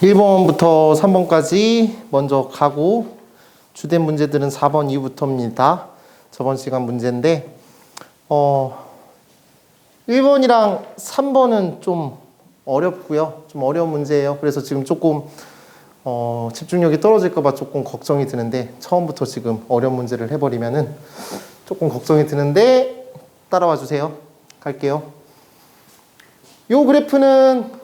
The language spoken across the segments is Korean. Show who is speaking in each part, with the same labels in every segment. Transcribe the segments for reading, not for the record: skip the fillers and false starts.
Speaker 1: 1번부터 3번까지 먼저 가고 주된 문제들은 4번 이후부터입니다. 저번 시간 문제인데 1번이랑 3번은 좀 어렵고요. 좀 어려운 문제예요. 그래서 지금 조금 집중력이 떨어질까 봐 조금 걱정이 드는데 처음부터 지금 어려운 문제를 해버리면은 조금 걱정이 드는데 따라와 주세요. 갈게요. 요 그래프는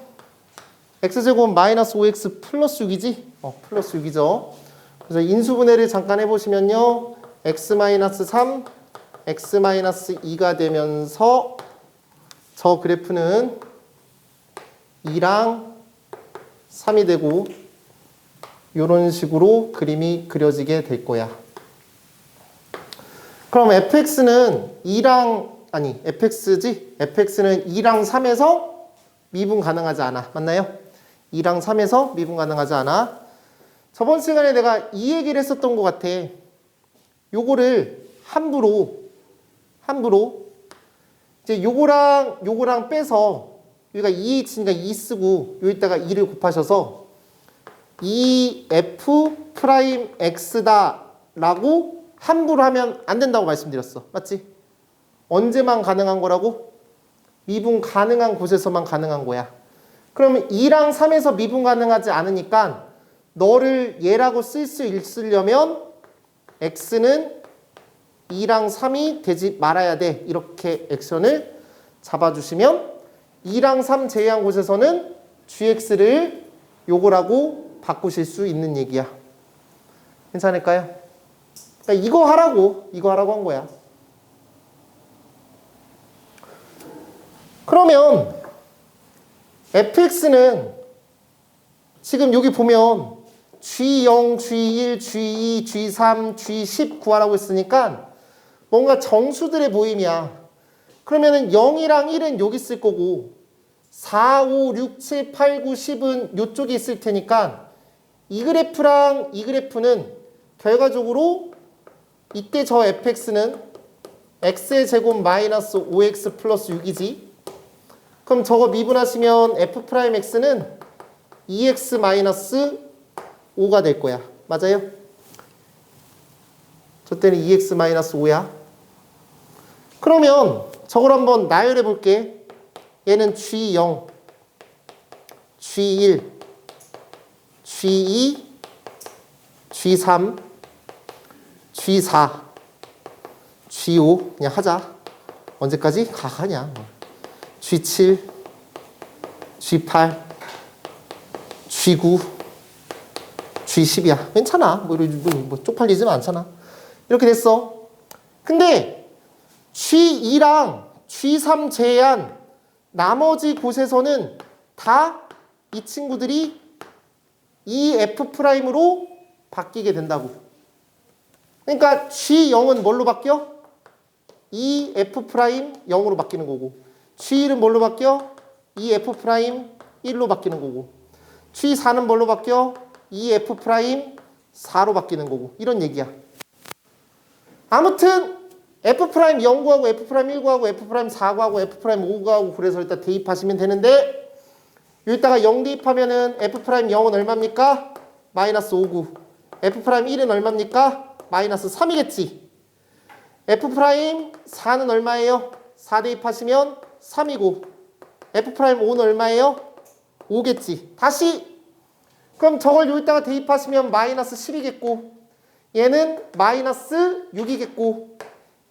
Speaker 1: x제곱 마이너스 5x 플러스 6이지? 플러스 6이죠. 그래서 인수분해를 잠깐 해보시면요. x 마이너스 3, x 마이너스 2가 되면서 저 그래프는 2랑 3이 되고 이런 식으로 그림이 그려지게 될 거야. 그럼 fx는 2랑 fx지? fx는 2랑 3에서 미분 가능하지 않아. 맞나요? 2랑 3에서 미분 가능하지 않아. 저번 시간에 내가 이 얘기를 했었던 것 같아. 요거를 함부로 이제 요거랑 빼서 여기가 2h니까 2 쓰고 여기다가 2를 곱하셔서 2f 프라임 x다 라고 함부로 하면 안 된다고 말씀드렸어. 맞지? 언제만 가능한 거라고? 미분 가능한 곳에서만 가능한 거야. 그러면 2랑 3에서 미분 가능하지 않으니까 너를 얘라고 쓸 수 있으려면 x는 2랑 3이 되지 말아야 돼. 이렇게 액션을 잡아주시면 2랑 3 제외한 곳에서는 gx를 요거라고 바꾸실 수 있는 얘기야. 괜찮을까요? 그러니까 이거 하라고 한 거야. 그러면 fx는 지금 여기 보면 g0, g1, g2, g3, g10 구하라고 했으니까 뭔가 정수들의 모임이야. 그러면은 0이랑 1은 여기 있을 거고 4, 5, 6, 7, 8, 9, 10은 이쪽에 있을 테니까 이 그래프랑 이 그래프는 결과적으로 이때 저 fx는 x의 제곱 마이너스 5x 플러스 6이지. 그럼 저거 미분하시면 f'x는 2x 마이너스 5가 될 거야. 맞아요? 저 때는 2x 마이너스 5야. 그러면 저걸 한번 나열해 볼게. 얘는 G0, G1, G2, G3, G4, G5 그냥 하자. 언제까지? 가냐. G7, G8, G9, G10이야. 괜찮아. 뭐 쪽팔리지는 않잖아. 이렇게 됐어. 근데 G2랑 G3 제외한 나머지 곳에서는 다 이 친구들이 이 F'으로 바뀌게 된다고. 그러니까 G0은 뭘로 바뀌어? 이 F'0으로 바뀌는 거고 G1은 뭘로 바뀌어? 이 F'1로 바뀌는 거고 G4는 뭘로 바뀌어? 이 F'4로 바뀌는 거고 이런 얘기야. 아무튼 F'0 구하고 F'1 구하고 F'4 구하고 F'5 구하고 그래서 일단 대입하시면 되는데 여기다가 0 대입하면은 F'0은 얼마입니까? 마이너스 5구. F'1은 얼마입니까? 마이너스 3이겠지. F'4는 얼마예요? 4 대입하시면 3이고 F'5는 얼마예요? 5겠지. 다시 그럼 저걸 여기다가 대입하시면 마이너스 10이겠고 얘는 마이너스 6이겠고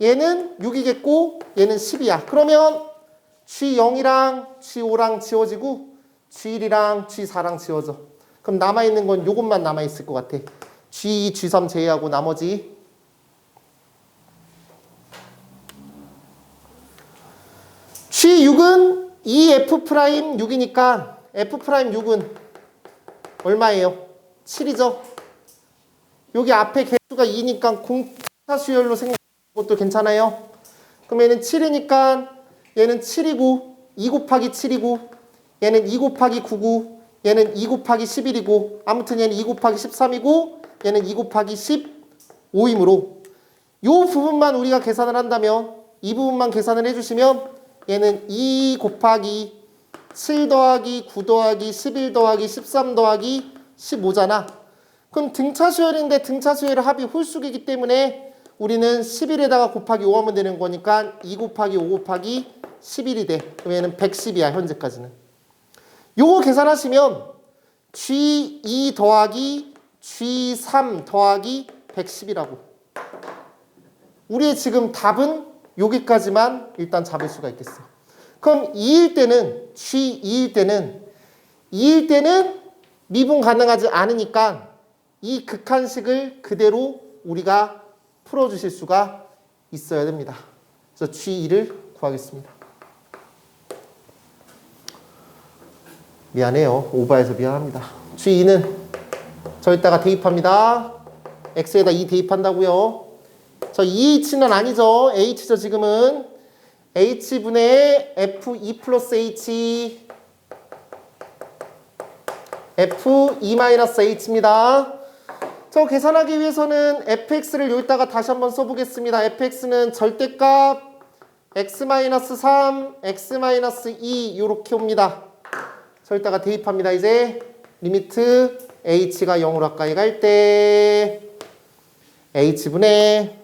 Speaker 1: 얘는 6이겠고 얘는 10이야. 그러면 G0이랑 G5랑 지워지고 G1이랑 G4랑 지워져. 그럼 남아있는 건 요것만 남아있을 것 같아. G2, G3 제외하고 나머지 G6은 이 F'6이니까 F'6은 얼마예요? 7이죠? 여기 앞에 개수가 2니까 공차수열로 생각하는 것도 괜찮아요? 그럼 얘는 7이니까 얘는 7이고 2 곱하기 7이고 얘는 2 곱하기 9고 얘는 2 곱하기 11이고 아무튼 얘는 2 곱하기 13이고 얘는 2 곱하기 15이므로 이 부분만 우리가 계산을 한다면 이 부분만 계산을 해주시면 얘는 2 곱하기 7 더하기 9 더하기 11 더하기 13 더하기 15잖아. 그럼 등차 수열인데 등차 수열의 합이 홀수이기 때문에 우리는 11에다가 곱하기 5 하면 되는 거니까 2 곱하기 5 곱하기 11이 돼. 그럼 얘는 110이야, 현재까지는. 요거 계산하시면 G2 더하기 G3 더하기 110이라고. 우리의 지금 답은 여기까지만 일단 잡을 수가 있겠어. 그럼 2일 때는 G2일 때는 미분 가능하지 않으니까 이 극한식을 그대로 우리가 풀어주실 수가 있어야 됩니다. 그래서 G2를 구하겠습니다. 미안해요. 오버해서 미안합니다. G2는 저기다가 대입합니다. X에다 2 대입한다고요. 저 EH는 아니죠. H죠 지금은. H분의 F2 플러스 H F2-H입니다. 저 계산하기 위해서는 fx를 여기다가 다시 한번 써보겠습니다. fx는 절대값 x-3, x-2 이렇게 옵니다. 저기다가 대입합니다. 이제 리미트 h가 0으로 가까이 갈 때 h분의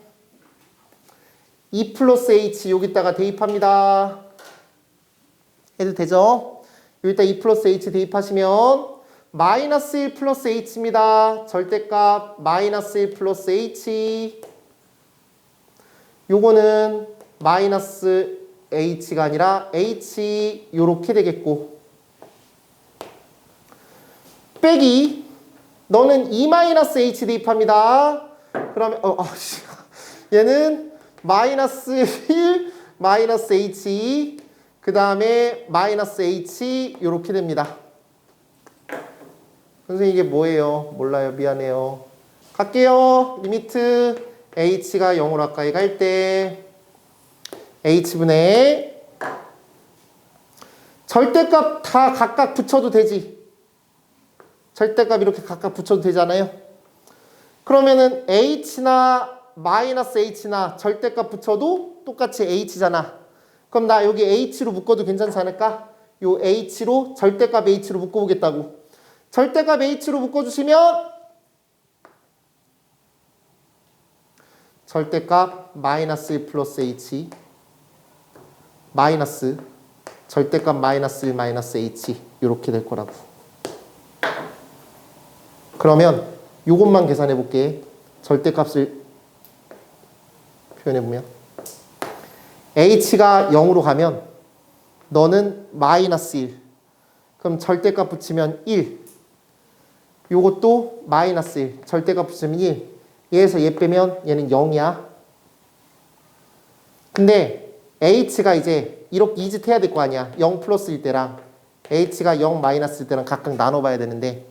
Speaker 1: 2 플러스 h 여기다가 대입합니다. 해도 되죠? 여기다 2 플러스 h 대입하시면 마이너스 1 플러스 h입니다. 절대값 마이너스 1 플러스 h. 요거는 마이너스 h가 아니라 h 요렇게 되겠고, 빼기 너는 2 마이너스 h 대입합니다. 그러면 얘는 마이너스 1 마이너스 h 그 다음에 마이너스 h 요렇게 됩니다. 선생님 이게 뭐예요? 몰라요. 미안해요. 갈게요. 리미트 h가 0으로 가까이 갈 때 h분의 절대값 다 각각 붙여도 되지. 절대값 이렇게 각각 붙여도 되잖아요. 그러면은 h나 마이너스 h나 절대값 붙여도 똑같이 h잖아. 그럼 나 여기 h로 묶어도 괜찮지 않을까? 요 h로 절대값 h로 묶어보겠다고. 절대값 h로 묶어주시면 절대값 마이너스 1 플러스 h 마이너스 절대값 마이너스 1 마이너스 h 이렇게 될 거라고. 그러면 요것만 계산해 볼게. 절대값을 표현해 보면 h가 0으로 가면 너는 마이너스 1. 그럼 절대값 붙이면 1. 요것도 마이너스 1. 절대값 붙이면 1. 얘에서 얘 빼면 얘는 0이야. 근데 h가 이제 이렇게 이짓 해야 될 거 아니야. 0 플러스일 때랑 h가 0 마이너스일 때랑 각각 나눠봐야 되는데,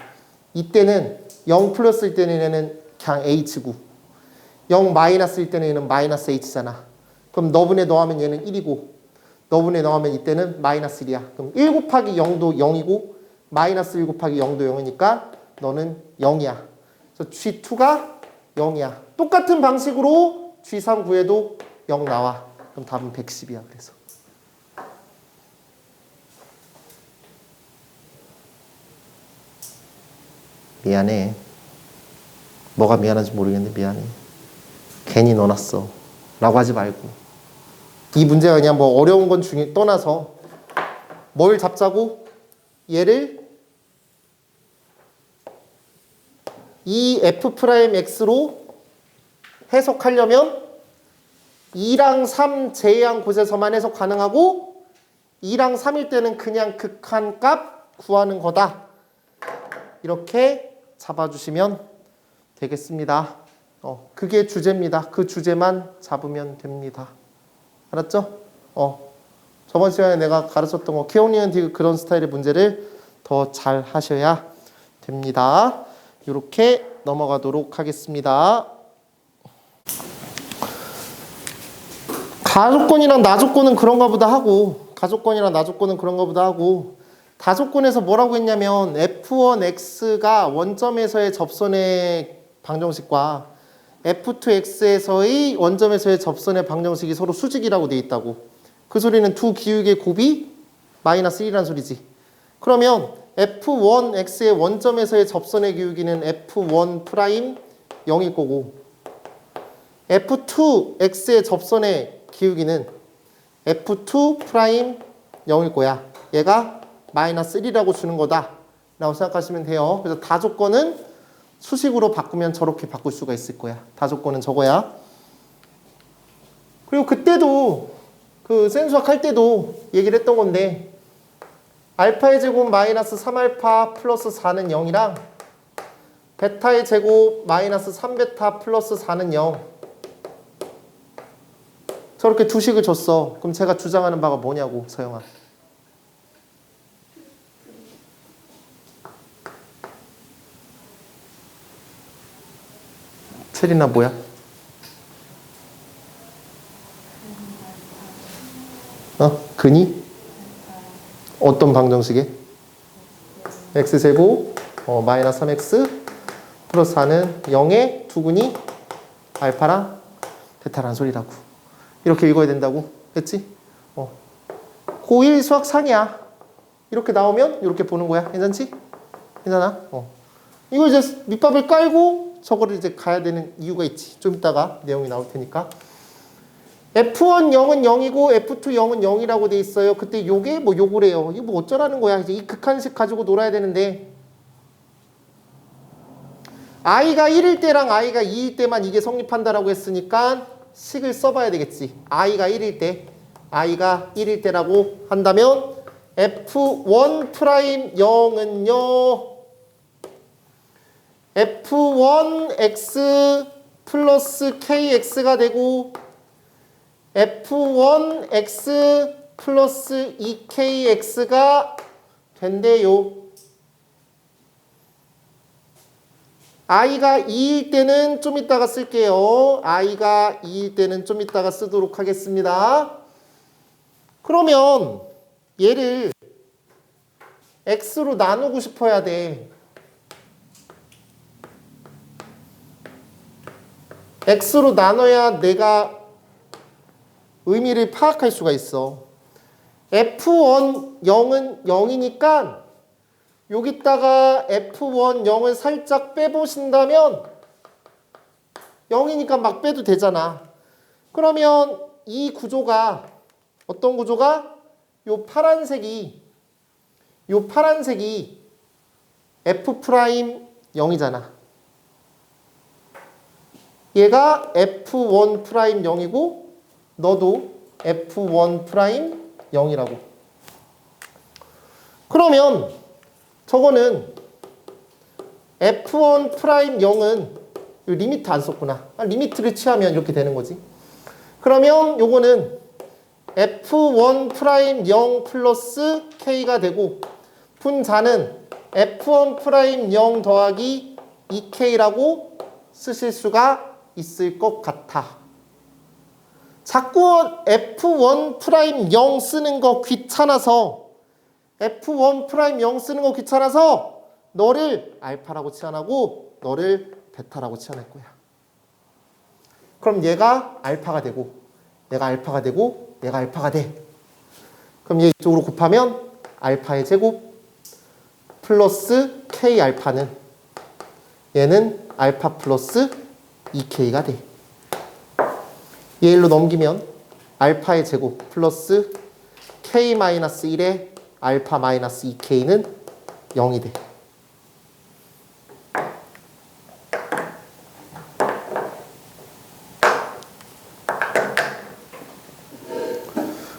Speaker 1: 이때는 0 플러스일 때는 얘는 그냥 h고 0 마이너스일 때는 얘는 마이너스 h잖아. 그럼 너분에 넣으면 얘는 1이고 너분에 넣으면 이때는 마이너스 1이야. 그럼 1 곱하기 0도 0이고 마이너스 1 곱하기 0도 0이니까 너는 0이야. 그래서 G2가 0이야. 똑같은 방식으로 G3 구해도 0 나와. 그럼 답은 110이야. 그래서 미안해. 뭐가 미안한지 모르겠는데 미안해. 괜히 넣어놨어 라고 하지 말고, 이 문제가 그냥 뭐 어려운 건 중에 떠나서 뭘 잡자고? 얘를 이 f'x로 해석하려면 2랑 3 제외한 곳에서만 해석 가능하고 2랑 3일 때는 그냥 극한값 구하는 거다. 이렇게 잡아주시면 되겠습니다. 그게 주제입니다. 그 주제만 잡으면 됩니다. 알았죠? 저번 시간에 내가 가르쳤던 거 케오니언 그런 스타일의 문제를 더 잘 하셔야 됩니다. 이렇게 넘어가도록 하겠습니다. 가조건이랑 나조건은 그런가 보다 하고, 가조건이랑 나조건은 그런가 보다 하고, 다조건에서 뭐라고 했냐면 f1x가 원점에서의 접선의 방정식과 f2x에서의 원점에서의 접선의 방정식이 서로 수직이라고 돼 있다고. 그 소리는 두 기울기의 곱이 마이너스 1이라는 소리지. 그러면 f1x의 원점에서의 접선의 기울기는 f1 프라임 0일 거고 f2x의 접선의 기울기는 f2 프라임 0일 거야. 얘가 마이너스 1이라고 주는 거다 라고 생각하시면 돼요. 그래서 다 조건은 수식으로 바꾸면 저렇게 바꿀 수가 있을 거야. 다 조건은 저거야. 그리고 그때도 그 센수학 할 때도 얘기를 했던 건데 알파의 제곱 마이너스 3알파 플러스 4는 0이랑 베타의 제곱 마이너스 3베타 플러스 4는 0 저렇게 두 식을 줬어. 그럼 제가 주장하는 바가 뭐냐고, 서영아. 체리나 뭐야? 근이? 어떤 방정식에? x제곱 마이너스 3x 플러스 4는 0의 두근이 알파랑 베타라는 소리라고. 이렇게 읽어야 된다고 했지? 고1 수학 상이야. 이렇게 나오면 이렇게 보는 거야. 괜찮지? 괜찮아? 이거 이제 밑밥을 깔고 저거를 이제 가야 되는 이유가 있지. 좀 이따가 내용이 나올 테니까. F1 0은 0이고 F2 0은 0이라고 돼 있어요. 그때 요게 뭐 요거래요. 이거 뭐 어쩌라는 거야. 이제 이 극한식 가지고 놀아야 되는데 i가 1일 때랑 i가 2일 때만 이게 성립한다라고 했으니까 식을 써봐야 되겠지. i가 1일 때라고 한다면 F1 프라임 0은요 F1x 플러스 kx가 되고 F1x 플러스 2kx가 된대요. i가 2일 때는 좀 이따가 쓸게요. i가 2일 때는 좀 이따가 쓰도록 하겠습니다. 그러면 얘를 x로 나누고 싶어야 돼. x로 나눠야 내가 의미를 파악할 수가 있어. F1 0은 0이니까 여기다가 F1 0을 살짝 빼보신다면 0이니까 막 빼도 되잖아. 그러면 이 구조가 어떤 구조가? 요 파란색이 F 프라임 0이잖아. 얘가 F1 프라임 0이고 너도 F1 프라임 0이라고. 그러면 저거는 F1 프라임 0은 리미트 안 썼구나. 리미트를 취하면 이렇게 되는 거지. 그러면 요거는 F1 프라임 0 플러스 K가 되고 분자는 F1 프라임 0 더하기 2K라고 쓰실 수가 있을 것 같아. 자꾸 F1 프라임 0 쓰는 거 귀찮아서 F1 프라임 0 쓰는 거 귀찮아서 너를 알파라고 치환하고 너를 베타라고 치환할 거야. 그럼 얘가 알파가 되고 얘가 알파가 되고 얘가 알파가 돼. 그럼 얘 이쪽으로 곱하면 알파의 제곱 플러스 K 알파는 얘는 알파 플러스 2K가 돼. 얘 일로 넘기면 알파의 제곱 플러스 K-1의 알파 마이너스 2K는 0이 돼.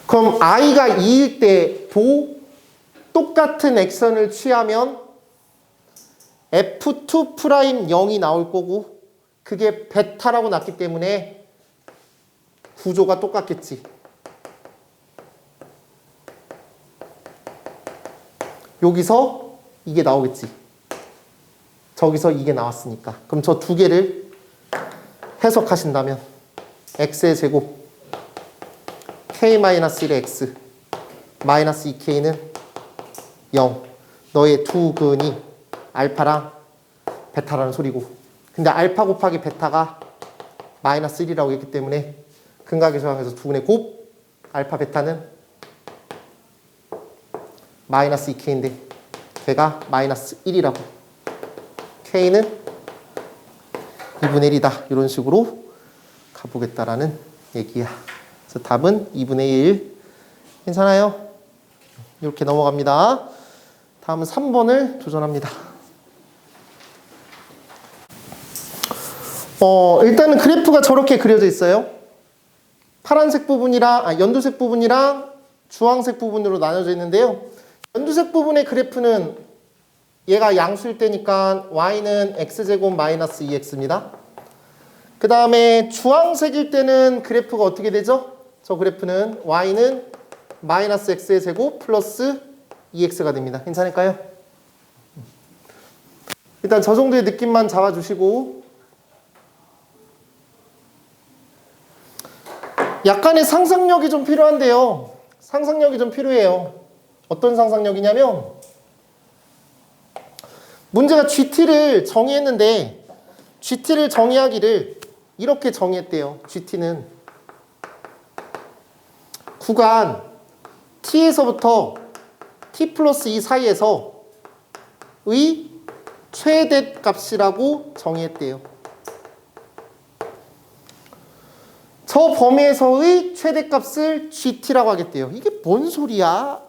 Speaker 1: 그럼 i가 2일 때도 똑같은 액션을 취하면 F2 프라임 0이 나올 거고 그게 베타라고 났기 때문에 구조가 똑같겠지. 여기서 이게 나오겠지. 저기서 이게 나왔으니까. 그럼 저 두 개를 해석하신다면 x의 제곱 k-1의 x 마이너스 2k는 0. 너의 두 근이 알파랑 베타라는 소리고. 근데 알파 곱하기 베타가 마이너스 1이라고 했기 때문에 근각의 저항에서 두 근의 곱 알파 베타는 마이너스 2k인데 걔가 마이너스 1이라고. K는 2분의 1이다. 이런 식으로 가보겠다라는 얘기야. 그래서 답은 2분의 1. 괜찮아요? 이렇게 넘어갑니다. 다음은 3번을 도전합니다. 일단은 그래프가 저렇게 그려져 있어요. 파란색 부분이랑, 연두색 부분이랑 주황색 부분으로 나눠져 있는데요. 연두색 부분의 그래프는 얘가 양수일 때니까 y는 x제곱 마이너스 2x입니다. 그 다음에 주황색일 때는 그래프가 어떻게 되죠? 저 그래프는 y는 마이너스 x의 제곱 플러스 2x가 됩니다. 괜찮을까요? 일단 저 정도의 느낌만 잡아주시고, 약간의 상상력이 좀 필요한데요. 상상력이 좀 필요해요. 어떤 상상력이냐면, 문제가 GT를 정의했는데 GT를 정의하기를 이렇게 정의했대요. GT는 구간 T에서부터 T 플러스 2 사이에서의 최대값이라고 정의했대요. 저 범위에서의 최대값을 GT라고 하겠대요. 이게 뭔 소리야?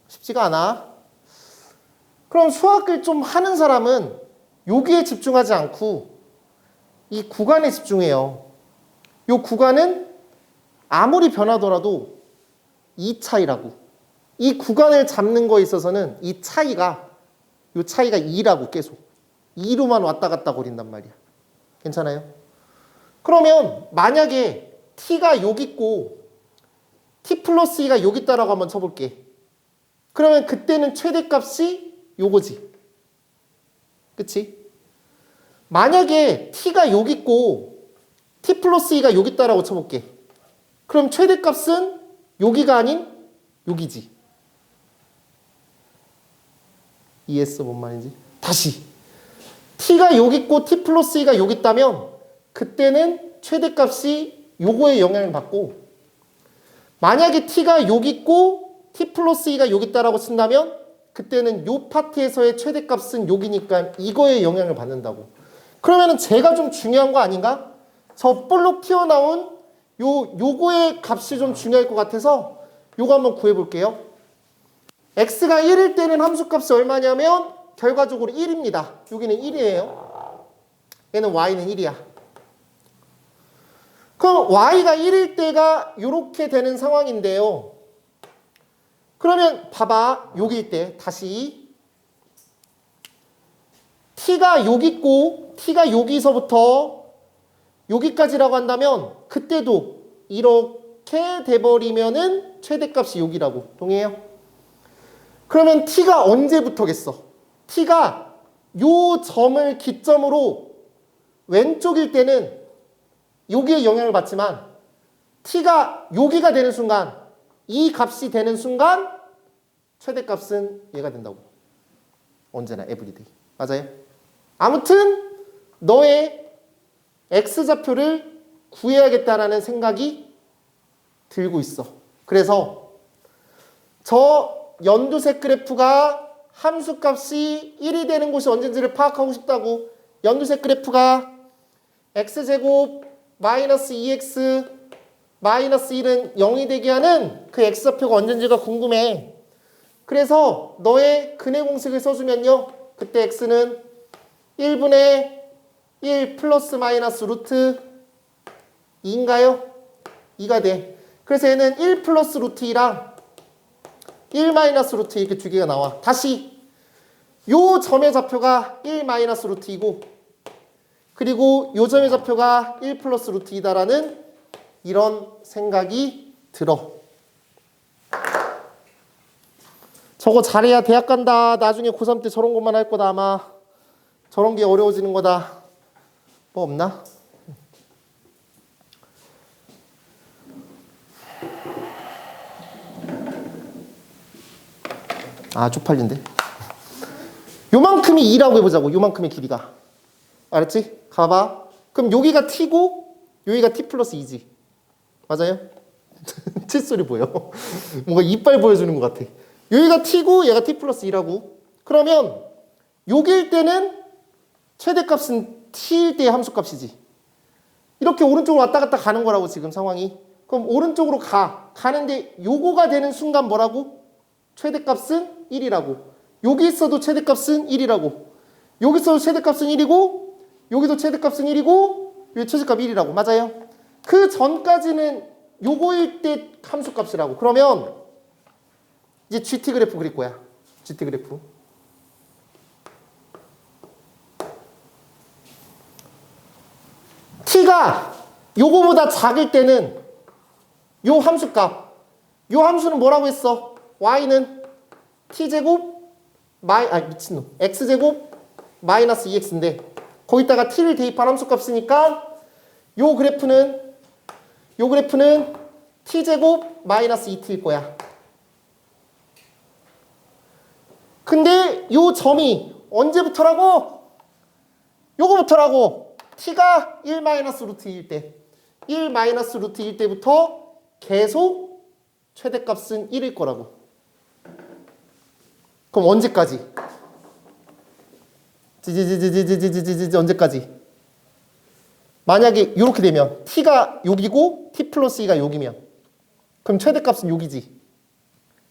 Speaker 1: 쉽지가 않아. 그럼 수학을 좀 하는 사람은 여기에 집중하지 않고 이 구간에 집중해요. 이 구간은 아무리 변하더라도 이 차이라고. 이 구간을 잡는 거에 있어서는 이 차이가 2라고 계속. 2로만 왔다 갔다 거린단 말이야. 괜찮아요? 그러면 만약에 t가 여기 있고 t 플러스 2가 여기 있다라고 한번 쳐볼게. 그러면 그때는 최대값이 요거지. 그치? 만약에 t가 여기 있고 t 플러스 2가 여기 있다라고 쳐볼게. 그럼 최대값은 여기가 아닌 여기지. 이해했어? 뭔 말인지? 다시. t가 여기 있고 t 플러스 2가 여기 있다면 그때는 최대값이 요거에 영향을 받고, 만약에 t가 여기 있고 t 플러스 2가 여기 있다라고 친다면 그때는 요 파트에서의 최대값은 여기니까 이거에 영향을 받는다고. 그러면은 제가 좀 중요한 거 아닌가? 저 볼록 튀어나온 요거의 값이 좀 중요할 것 같아서 요거 한번 구해볼게요. x가 1일 때는 함수값이 얼마냐면 결과적으로 1입니다. 여기는 1이에요. 얘는 y는 1이야. 그럼 y가 1일 때가 이렇게 되는 상황인데요. 그러면 봐봐. 여기일 때 다시 t가 여기 있고 t가 여기서부터 여기까지라고 한다면 그때도 이렇게 돼버리면은 최대값이 여기라고. 동의해요? 그러면 t가 언제부터겠어? t가 요 점을 기점으로 왼쪽일 때는 여기에 영향을 받지만 t가 여기가 되는 순간, 이 값이 되는 순간 최대값은 얘가 된다고. 언제나 에브리데이. 맞아요? 아무튼 너의 x좌표를 구해야겠다라는 생각이 들고 있어. 그래서 저 연두색 그래프가 함수값이 1이 되는 곳이 언제인지를 파악하고 싶다고. 연두색 그래프가 x제곱 마이너스 2x 마이너스 1은 0이 되게 하는 그 x좌표가 언제인지가 궁금해. 그래서 너의 근해 공식을 써주면요. 그때 x는 1분의 1 플러스 마이너스 루트 2인가요? 2가 돼. 그래서 얘는 1 플러스 루트 2랑 1 마이너스 루트 이렇게 두 개가 나와. 다시 요 점의 좌표가 1 마이너스 루트 2고, 그리고 요 점의 좌표가 1 플러스 루트 2다라는 이런 생각이 들어. 저거 잘해야 대학 간다. 나중에 고3 때 저런 것만 할 거다 아마. 저런 게 어려워지는 거다. 뭐 없나? 아, 쪽팔린데. 요만큼이 2라고 해보자고. 요만큼의 길이가. 알았지? 가봐. 그럼 여기가 t고 여기가 t 플러스 2지. 맞아요? 칫소리 보여. 뭔가 이빨 보여주는 것 같아. 여기가 t고 얘가 t 플러스 2라고. 그러면 여기일 때는 최대값은 t일 때의 함수값이지. 이렇게 오른쪽으로 왔다 갔다 가는 거라고 지금 상황이. 그럼 오른쪽으로 가는데 요거가 되는 순간 뭐라고? 최대값은 1이라고. 여기 있어도 최대값은 1이라고. 여기 있어도 최대값은 1이고 여기도 최대값은 1이고 여기 최대값 1이라고. 맞아요? 그 전까지는 요거일 때 함수값이라고. 그러면 이제 GT 그래프 그릴 거야. GT 그래프. t가 요거보다 작을 때는 요 함수값. 요 함수는 뭐라고 했어? y는 t제곱 미친놈. x제곱 마이너스 2x인데 거기다가 t를 대입한 함수값이니까 요 그래프는 t제곱 마이너스 2t일 거야. 근데 요 점이 언제부터라고? 요거부터라고. t가 1 마이너스 루트 2일 때. 1 마이너스 루트 2일 때부터 계속 최대값은 1일 거라고. 그럼 언제까지? 언제까지? 만약에 이렇게 되면 t가 여기고 t 플러스 2가 여기면 그럼 최대값은 여기지.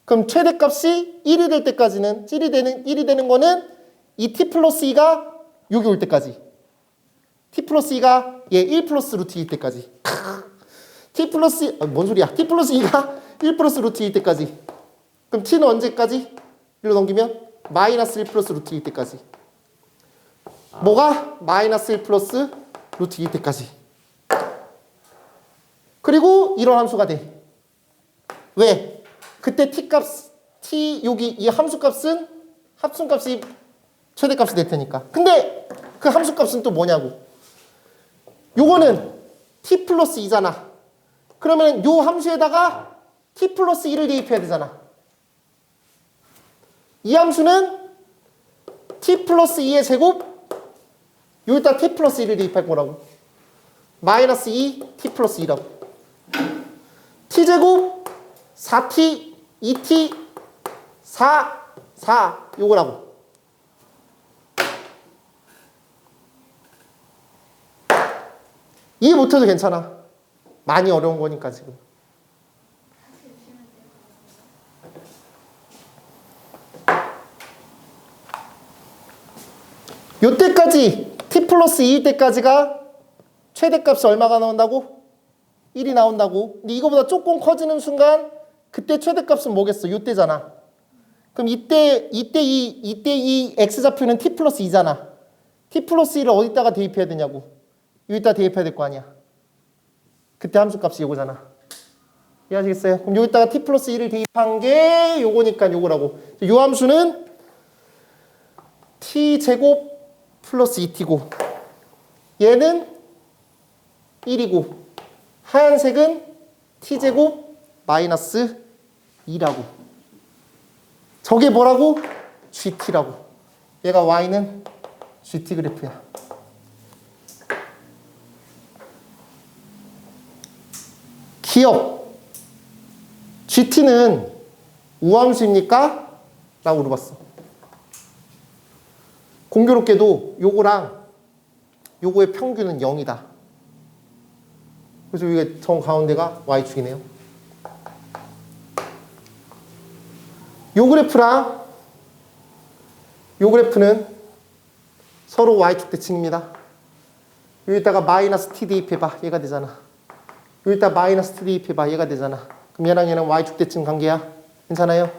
Speaker 1: 그럼 최대값이 1이 될 때까지는 1이 되는 거는 이 t 플러스 2가 여기 올 때까지. t 플러스 2가 1 플러스 루트 2일 때까지. t 플러스 뭔 소리야? t 플러스 2가 1 플러스 루트 2일 때까지. 그럼 t는 언제까지? 1로 넘기면 마이너스 1 플러스 루트 2일 때까지. 뭐가? 마이너스 1 플러스 루트 2일 때까지. 그리고 이런 함수가 돼. 왜? 그때 t 여기 이 함수값은 합sun값이 최대값이 될 테니까. 근데 그 함수값은 또 뭐냐고. 요거는 t 플러스 2잖아. 그러면 요 함수에다가 t 플러스 1을 대입해야 되잖아. 이 함수는 t 플러스 2의 제곱 여기다 t 플러스 1을 대입할 거라고. 마이너스 2 t 플러스 2라고. t제곱 4t 2t 4 요거라고. 이해 못해도 괜찮아. 많이 어려운 거니까 지금. 요때까지 t 플러스 2일 때까지가 최대값이 얼마가 나온다고? 1이 나온다고. 근데 이거보다 조금 커지는 순간 그때 최대값은 뭐겠어? 요때잖아. 그럼 이때 이 x좌표는 t 플러스 2잖아. t 플러스 2를 어디다가 대입해야 되냐고. 여기다 대입해야 될 거 아니야. 그때 함수값이 요거잖아. 이해하시겠어요? 그럼 여기다가 t 플러스 1을 대입한 게 요거니까 요거라고. 요 함수는 t제곱 플러스 2t고 얘는 1이고 하얀색은 t제곱 마이너스 2라고. 저게 뭐라고? gt라고. 얘가 y는 gt 그래프야. 기억. gt는 우함수입니까? 라고 물어봤어. 공교롭게도 요거랑 요거의 평균은 0이다. 그래서 이게 정 가운데가 y축이네요. 요 그래프랑 요 그래프는 서로 y축 대칭입니다. 여기다가 마이너스 t 대입해봐. 얘가 되잖아. 여기다 마이너스 t 대입해봐. 얘가 되잖아. 그럼 얘랑 얘랑 y축 대칭 관계야. 괜찮아요?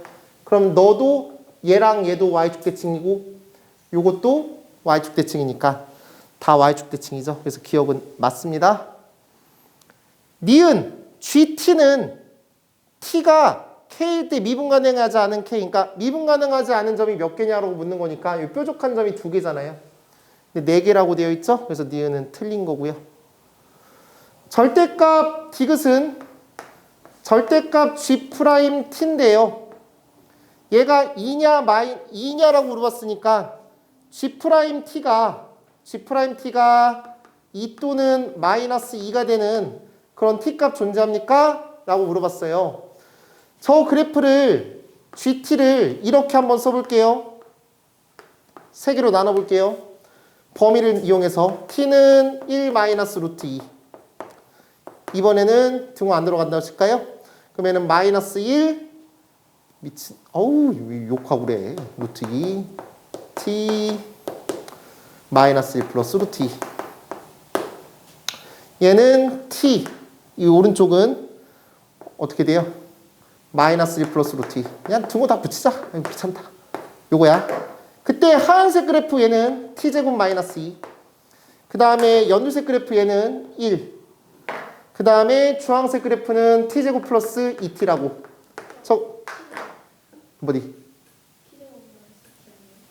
Speaker 1: 그럼 너도 얘랑 얘도 y축 대칭이고 요것도 y축 대칭이니까 다 y축 대칭이죠. 그래서 기억은 맞습니다. 니은 gt는 t가 k일 때 미분 가능하지 않은 k, 그러니까 미분 가능하지 않은 점이 몇 개냐라고 묻는 거니까 이 뾰족한 점이 2개잖아요. 근데 4개라고 되어 있죠. 그래서 니은은 틀린 거고요. 절대값 디귿은 절대값 g't인데요. 얘가 2냐라고 물어봤으니까 g't가 2 또는 마이너스 2가 되는 그런 t값 존재합니까? 라고 물어봤어요. 저 그래프를 gt를 이렇게 한번 써볼게요. 세 개로 나눠볼게요. 범위를 이용해서 t는 1 마이너스 루트 2. 이번에는 등호 안 들어간다고 칠까요? 그러면은 마이너스 1 미친 어우 욕하고 그래. 루트 2 t 마이너스 1 플러스 루트 2. 얘는 t 이 오른쪽은 어떻게 돼요? 마이너스 1 플러스 루트 2. 그냥 등호 다 붙이자. 귀찮다. 요거야. 그때 하얀색 그래프 얘는 t제곱 마이너스 2. 그 다음에 연두색 그래프 얘는 1. 그 다음에 주황색 그래프는 t제곱 플러스 2t라고. 뭐디?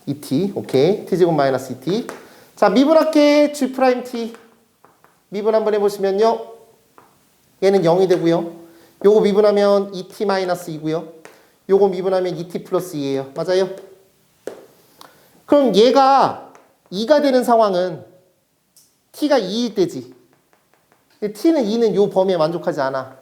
Speaker 1: 2t. 오케이. t제곱 마이너스 2t. 자, 미분할게 g't. 미분 한번 해보시면요. 얘는 0이 되고요. 요거 미분하면 2t 마이너스 2고요. 요거 미분하면 2t 플러스 2예요. 맞아요? 그럼 얘가 2가 되는 상황은 t가 2일 때지. t는 2는 요 범위에 만족하지 않아.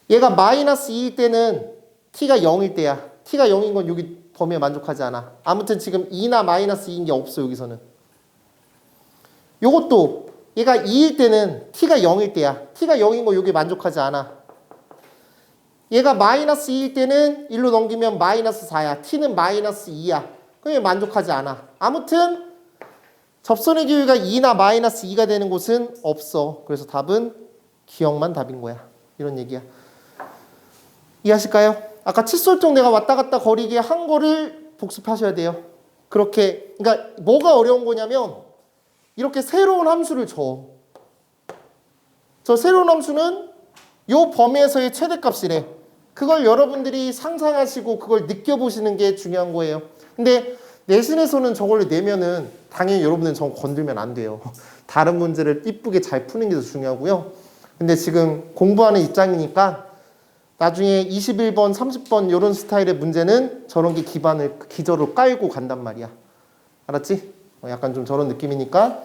Speaker 1: 얘가 마이너스 2일 때는 t가 0일 때야. t가 0인 건 여기 범위에 만족하지 않아. 아무튼 지금 2나 마이너스 2인 게 없어 여기서는. 요것도 얘가 2일 때는 t가 0일 때야. t가 0인 거 여기 만족하지 않아. 얘가 마이너스 2일 때는 1로 넘기면 마이너스 4야. t는 마이너스 2야. 그럼 만족하지 않아. 아무튼 접선의 기울기가 2나 마이너스 2가 되는 곳은 없어. 그래서 답은 기억만 답인 거야. 이런 얘기야. 이해하실까요? 아까 칫솔통 내가 왔다 갔다 거리게 한 거를 복습하셔야 돼요. 그렇게 그러니까 뭐가 어려운 거냐면 이렇게 새로운 함수를 줘. 저 새로운 함수는 요 범위에서의 최대값이래. 그걸 여러분들이 상상하시고 그걸 느껴보시는 게 중요한 거예요. 근데 내신에서는 저걸 내면은 당연히 여러분들은 저거 건들면 안 돼요. 다른 문제를 이쁘게 잘 푸는 게 더 중요하고요. 근데 지금 공부하는 입장이니까 나중에 21번, 30번 이런 스타일의 문제는 저런 게 기저로 깔고 간단 말이야. 알았지? 약간 좀 저런 느낌이니까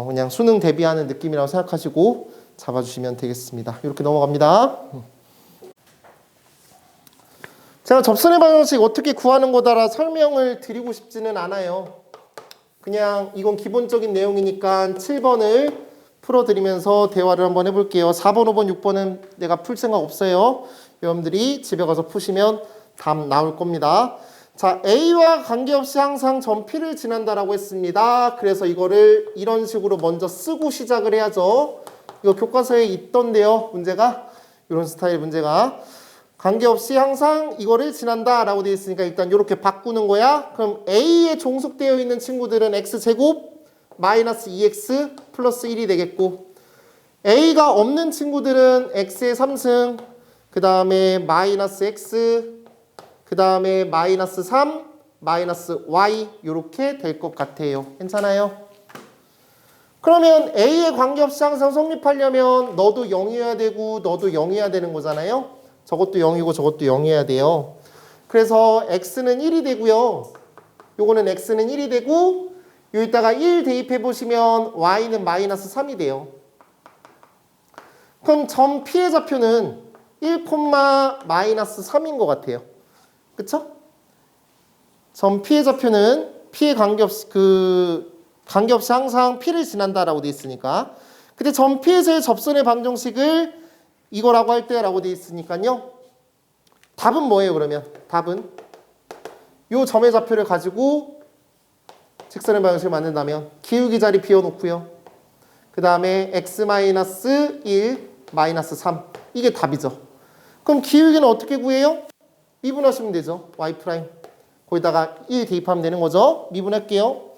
Speaker 1: 그냥 수능 대비하는 느낌이라고 생각하시고 잡아주시면 되겠습니다. 이렇게 넘어갑니다. 제가 접선의 방정식 어떻게 구하는 거다라 설명을 드리고 싶지는 않아요. 그냥 이건 기본적인 내용이니까 7번을 풀어드리면서 대화를 한번 해볼게요. 4번, 5번, 6번은 내가 풀 생각 없어요. 여러분들이 집에 가서 푸시면 답 나올 겁니다. 자, A와 관계없이 항상 점 P를 지난다라고 했습니다. 그래서 이거를 이런 식으로 먼저 쓰고 시작을 해야죠. 이거 교과서에 있던데요. 문제가. 이런 스타일 문제가. 관계없이 항상 이거를 지난다라고 되어 있으니까 일단 이렇게 바꾸는 거야. 그럼 A에 종속되어 있는 친구들은 X제곱 마이너스 2X 플러스 1이 되겠고 A가 없는 친구들은 X의 3승 그 다음에 마이너스 X 그 다음에 마이너스 3 마이너스 Y 이렇게 될 것 같아요. 괜찮아요? 그러면 A에 관계없이 항상 성립하려면 너도 0이어야 되고 너도 0이어야 되는 거잖아요. 저것도 0이고 저것도 0이어야 돼요. 그래서 X는 1이 되고요. 요거는 X는 1이 되고 여기다가 1 대입해 보시면 Y는 마이너스 3이 돼요. 그럼 점 P의 좌표는 1, 마이너스 3인 것 같아요. 그쵸? 점 P의 좌표는 P에 관계없이 관계없이 항상 P를 지난다라고 돼 있으니까. 근데 점 P에서의 접선의 방정식을 이거라고 할 때라고 돼 있으니까요. 답은 뭐예요, 그러면? 답은 요 점의 좌표를 가지고 직선의 방정식을 만든다면 기울기 자리 비워놓고요. 그 다음에 x-1 마이너스 3 이게 답이죠. 그럼 기울기는 어떻게 구해요? 미분하시면 되죠. y' 거기다가 1 대입하면 되는 거죠. 미분할게요.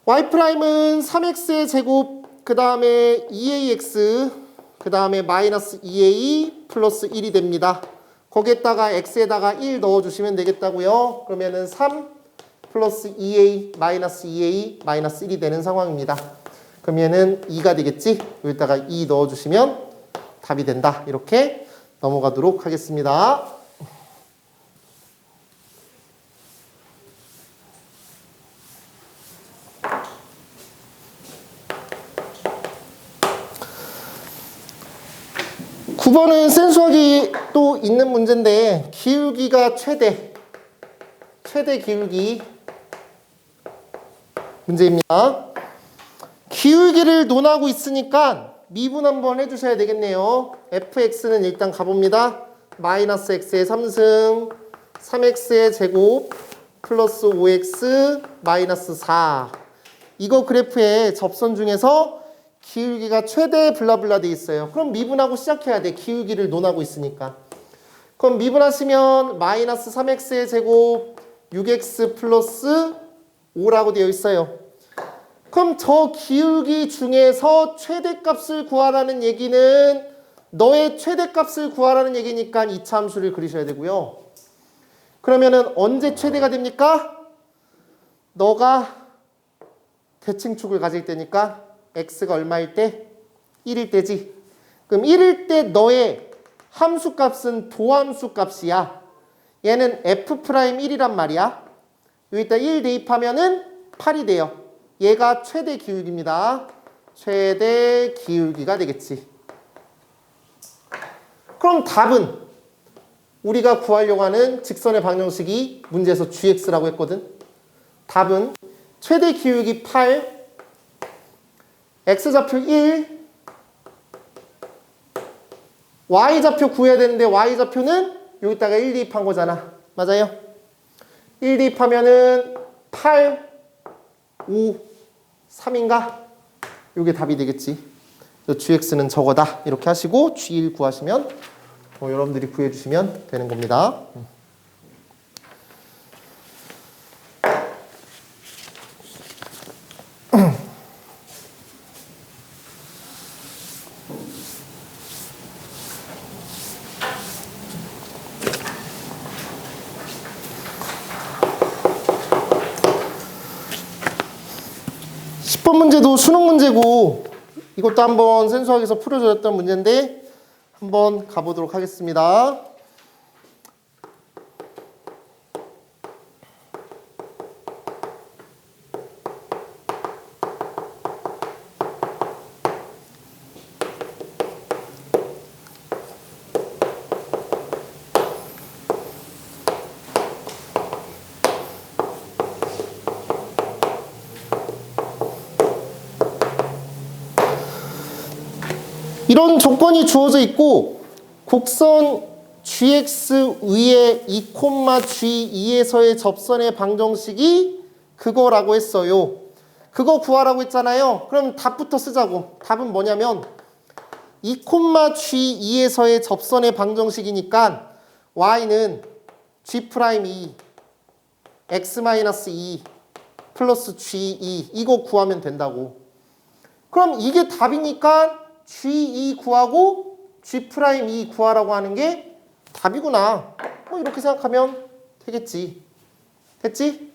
Speaker 1: y''은 3x의 제곱 그 다음에 2ax 그 다음에 마이너스 2a 플러스 1이 됩니다. 거기에다가 x에다가 1 넣어주시면 되겠다고요. 그러면은 3 플러스 2a 마이너스 2a 마이너스 1이 되는 상황입니다. 그러면은 2가 되겠지? 여기다가 2 넣어주시면 답이 된다. 이렇게 넘어가도록 하겠습니다. (9번은) 센수학이 또 있는 문제인데 기울기가 최대 기울기 문제입니다. 기울기를 논하고 있으니까 미분 한번 해주셔야 되겠네요. fx는 일단 가봅니다. 마이너스 x의 3승 3x의 제곱 플러스 5x 마이너스 4. 이거 그래프에 접선 중에서 기울기가 최대 블라블라 돼 있어요. 그럼 미분하고 시작해야 돼. 기울기를 논하고 있으니까. 그럼 미분하시면 마이너스 3x의 제곱 6x 플러스 5라고 되어 있어요. 그럼 저 기울기 중에서 최대값을 구하라는 얘기는 너의 최대값을 구하라는 얘기니까 이차 함수를 그리셔야 되고요. 그러면은 언제 최대가 됩니까? 너가 대칭축을 가질 때니까 x가 얼마일 때? 1일 때지. 그럼 1일 때 너의 함수값은 도함수 값이야. 얘는 f'1이란 말이야. 여기다 1 대입하면은 8이 돼요. 얘가 최대 기울기입니다. 최대 기울기가 되겠지. 그럼 답은 우리가 구하려고 하는 직선의 방정식이 문제에서 gx라고 했거든. 답은 최대 기울기 8, x좌표 1, y좌표 구해야 되는데 y좌표는 여기다가 1 대입한 거잖아. 맞아요? 1 대입하면은 8, 5, 3인가? 이게 답이 되겠지. gx는 저거다. 이렇게 하시고 g1 구하시면 여러분들이 구해주시면 되는 겁니다. 10번 문제도 수능 문제고 이것도 한번 생소하게서 풀어줬던 문제인데 한번 가보도록 하겠습니다. 이런 조건이 주어져 있고 곡선 gx 위에 2,g2에서의 접선의 방정식이 그거라고 했어요. 그거 구하라고 했잖아요. 그럼 답부터 쓰자고. 답은 뭐냐면 2,g2에서의 접선의 방정식이니까 y는 g'2 x-2 플러스 g2 이거 구하면 된다고. 그럼 이게 답이니까 g2 구하고 g'2 구하라고 하는 게 답이구나. 이렇게 생각하면 되겠지. 됐지?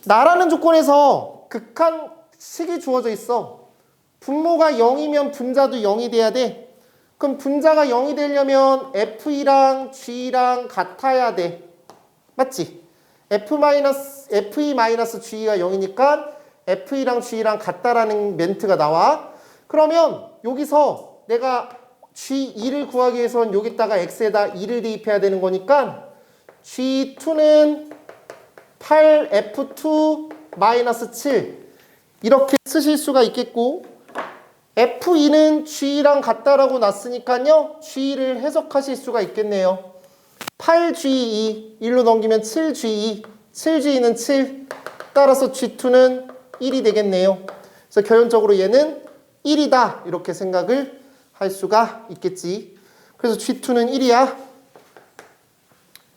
Speaker 1: 나라는 조건에서 극한식이 주어져 있어. 분모가 0이면 분자도 0이 돼야 돼. 그럼 분자가 0이 되려면 f랑 g랑 같아야 돼. 맞지? f-g가 0이니까 f랑 g랑 같다라는 멘트가 나와. 그러면 여기서 내가 G2를 구하기 위해서는 여기다가 X에다 2를 대입해야 되는 거니까 G2는 8F2-7 이렇게 쓰실 수가 있겠고 F2는 G랑 같다라고 놨으니까요. G를 해석하실 수가 있겠네요. 8G2 1로 넘기면 7G2 7G는 7 따라서 G2는 1이 되겠네요. 그래서 결론적으로 얘는 1이다 이렇게 생각을 할 수가 있겠지. 그래서 G2는 1이야.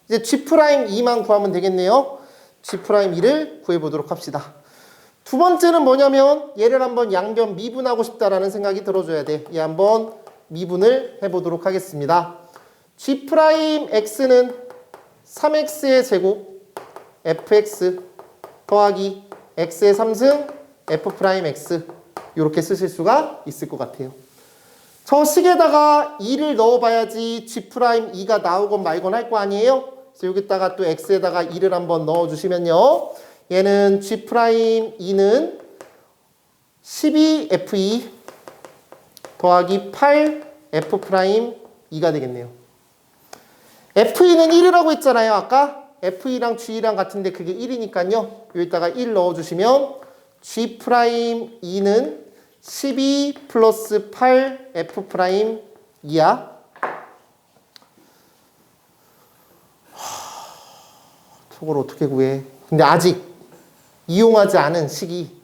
Speaker 1: 이제 G'2만 구하면 되겠네요. G'2를 구해보도록 합시다. 두 번째는 뭐냐면 얘를 한번 양변 미분하고 싶다라는 생각이 들어줘야 돼. 얘 한번 미분을 해보도록 하겠습니다. G'X는 3X의 제곱 fx 더하기 x의 3승 f'x 이렇게 쓰실 수가 있을 것 같아요. 저 식에다가 2를 넣어봐야지 G'2가 나오건 말건 할 거 아니에요? 그래서 여기다가 또 x에다가 2를 한번 넣어주시면요. 얘는 G'2는 12F2 더하기 8F'2가 되겠네요. F2는 1이라고 했잖아요. 아까 F2랑 G랑 같은데 그게 1이니까요. 여기다가 1 넣어주시면 G'2는 12 플러스 8 F'2야. 저걸 어떻게 구해? 근데 아직 이용하지 않은 식이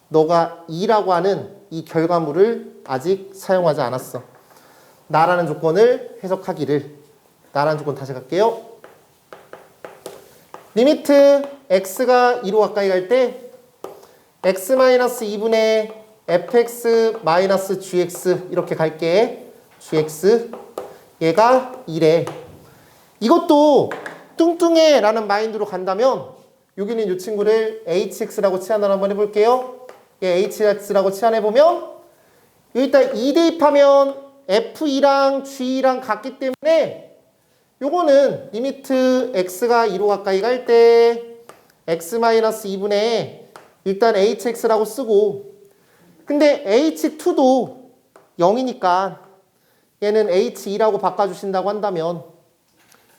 Speaker 1: 너가 2라고 하는 이 결과물을 아직 사용하지 않았어. 나라는 조건을 해석하기를. 나라는 조건 다시 갈게요. 리미트 x가 2로 가까이 갈 때 x-2분의 fx-gx 이렇게 갈게. gx 얘가 2래. 이것도 뚱뚱해 라는 마인드로 간다면 여기는 이 친구를 hx라고 치환을 한번 해볼게요. 얘 hx라고 치환해보면 여기다 2 대입하면 f2랑 g랑 같기 때문에 요거는 리미트 x가 2로 가까이 갈 때 x-2분의 일단 hx라고 쓰고 근데 h2도 0이니까 얘는 h2라고 바꿔주신다고 한다면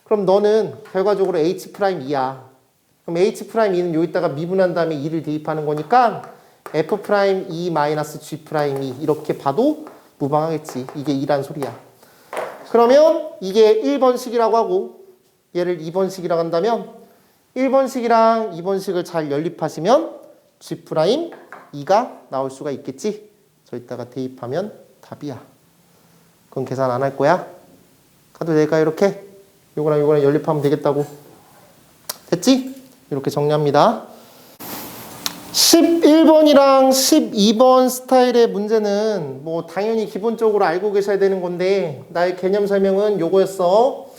Speaker 1: 그럼 너는 결과적으로 h'2야. 그럼 h'2는 여기다가 미분한 다음에 2를 대입하는 거니까 f'2-g'2 이렇게 봐도 무방하겠지. 이게 2란 소리야. 그러면 이게 1번식이라고 하고 얘를 2번식이라고 한다면 1번식이랑 2번식을 잘 연립하시면 G'2가 나올 수가 있겠지. 저기다가 대입하면 답이야. 그건 계산 안 할 거야? 가도 될까 이렇게? 요거랑 연립하면 되겠다고. 됐지? 이렇게 정리합니다. 11번이랑 12번 스타일의 문제는 뭐 당연히 기본적으로 알고 계셔야 되는 건데 나의 개념 설명은 요거였어.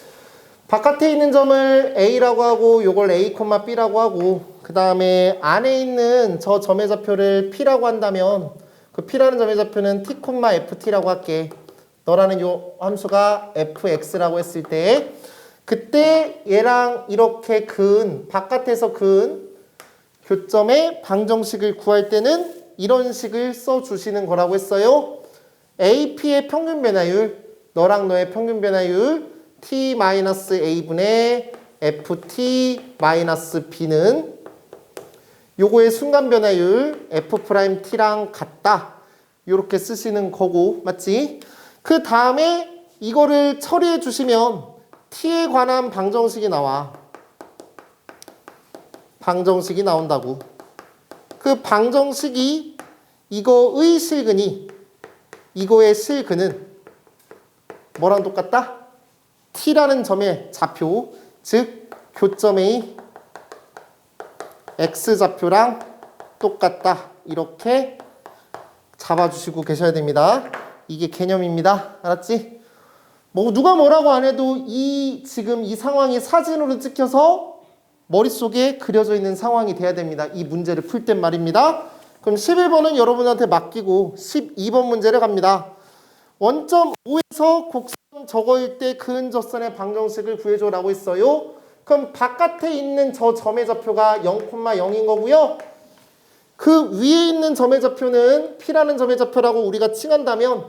Speaker 1: 바깥에 있는 점을 A라고 하고 요걸 A, B라고 하고 그 다음에 안에 있는 저 점의 좌표를 P라고 한다면 그 P라는 점의 좌표는 T, FT라고 할게. 너라는 요 함수가 fx라고 했을 때 그때 얘랑 이렇게 바깥에서 교점의 방정식을 구할 때는 이런 식을 써주시는 거라고 했어요. AP의 평균 변화율, 너랑 너의 평균 변화율 T-A분의 FT-B는 요거의 순간 변화율 F'T랑 같다. 요렇게 쓰시는 거고, 맞지? 그 다음에 이거를 처리해 주시면 T에 관한 방정식이 나와. 방정식이 나온다고. 그 방정식이 이거의 실근이 이거의 실근은 뭐랑 똑같다? T라는 점의 좌표, 즉 교점의 X좌표랑 똑같다. 이렇게 잡아주시고 계셔야 됩니다. 이게 개념입니다. 알았지? 뭐 누가 뭐라고 안 해도 지금 이 상황이 사진으로 찍혀서 머릿속에 그려져 있는 상황이 돼야 됩니다. 이 문제를 풀 땐 말입니다. 그럼 11번은 여러분한테 맡기고 12번 문제를 갑니다. 원점 5에서 곡선 저거일 때 근접선의 방정식을 구해줘라고 했어요. 그럼 바깥에 있는 저 점의 좌표가 0,0인 거고요. 그 위에 있는 점의 좌표는 P라는 점의 좌표라고 우리가 칭한다면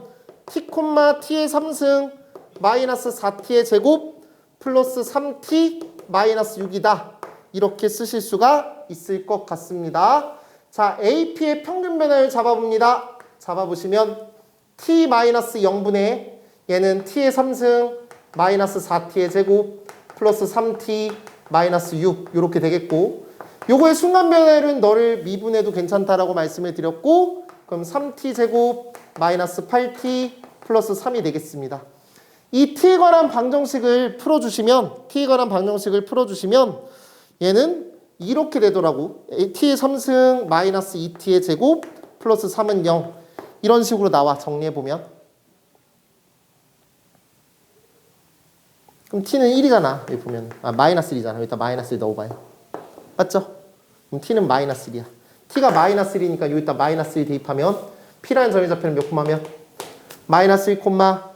Speaker 1: T, T의 3승 마이너스 4T의 제곱 플러스 3T 마이너스 6이다. 이렇게 쓰실 수가 있을 것 같습니다. 자, AP의 평균 변화를 잡아봅니다. 잡아보시면 T-0분의 얘는 T의 3승 마이너스 4T의 제곱 플러스 3T 마이너스 6 이렇게 되겠고 요거의 순간 변화율은 너를 미분해도 괜찮다라고 말씀을 드렸고 그럼 3T 제곱 마이너스 8T 플러스 3이 되겠습니다. 이 T에 관한 방정식을 풀어주시면 얘는 이렇게 되더라고. T의 3승 마이너스 2T의 제곱 플러스 3은 0 이런 식으로 나와. 정리해보면 그럼 T는 1이잖아. 여기 보면 마이너스 1이잖아. 여기다 마이너스 1 넣어봐요. 맞죠? 그럼 T는 마이너스 1이야. T가 마이너스 1이니까 여기다 마이너스 1 대입하면 P라는 점의 좌표는 몇 콤마면? 마이너스 1,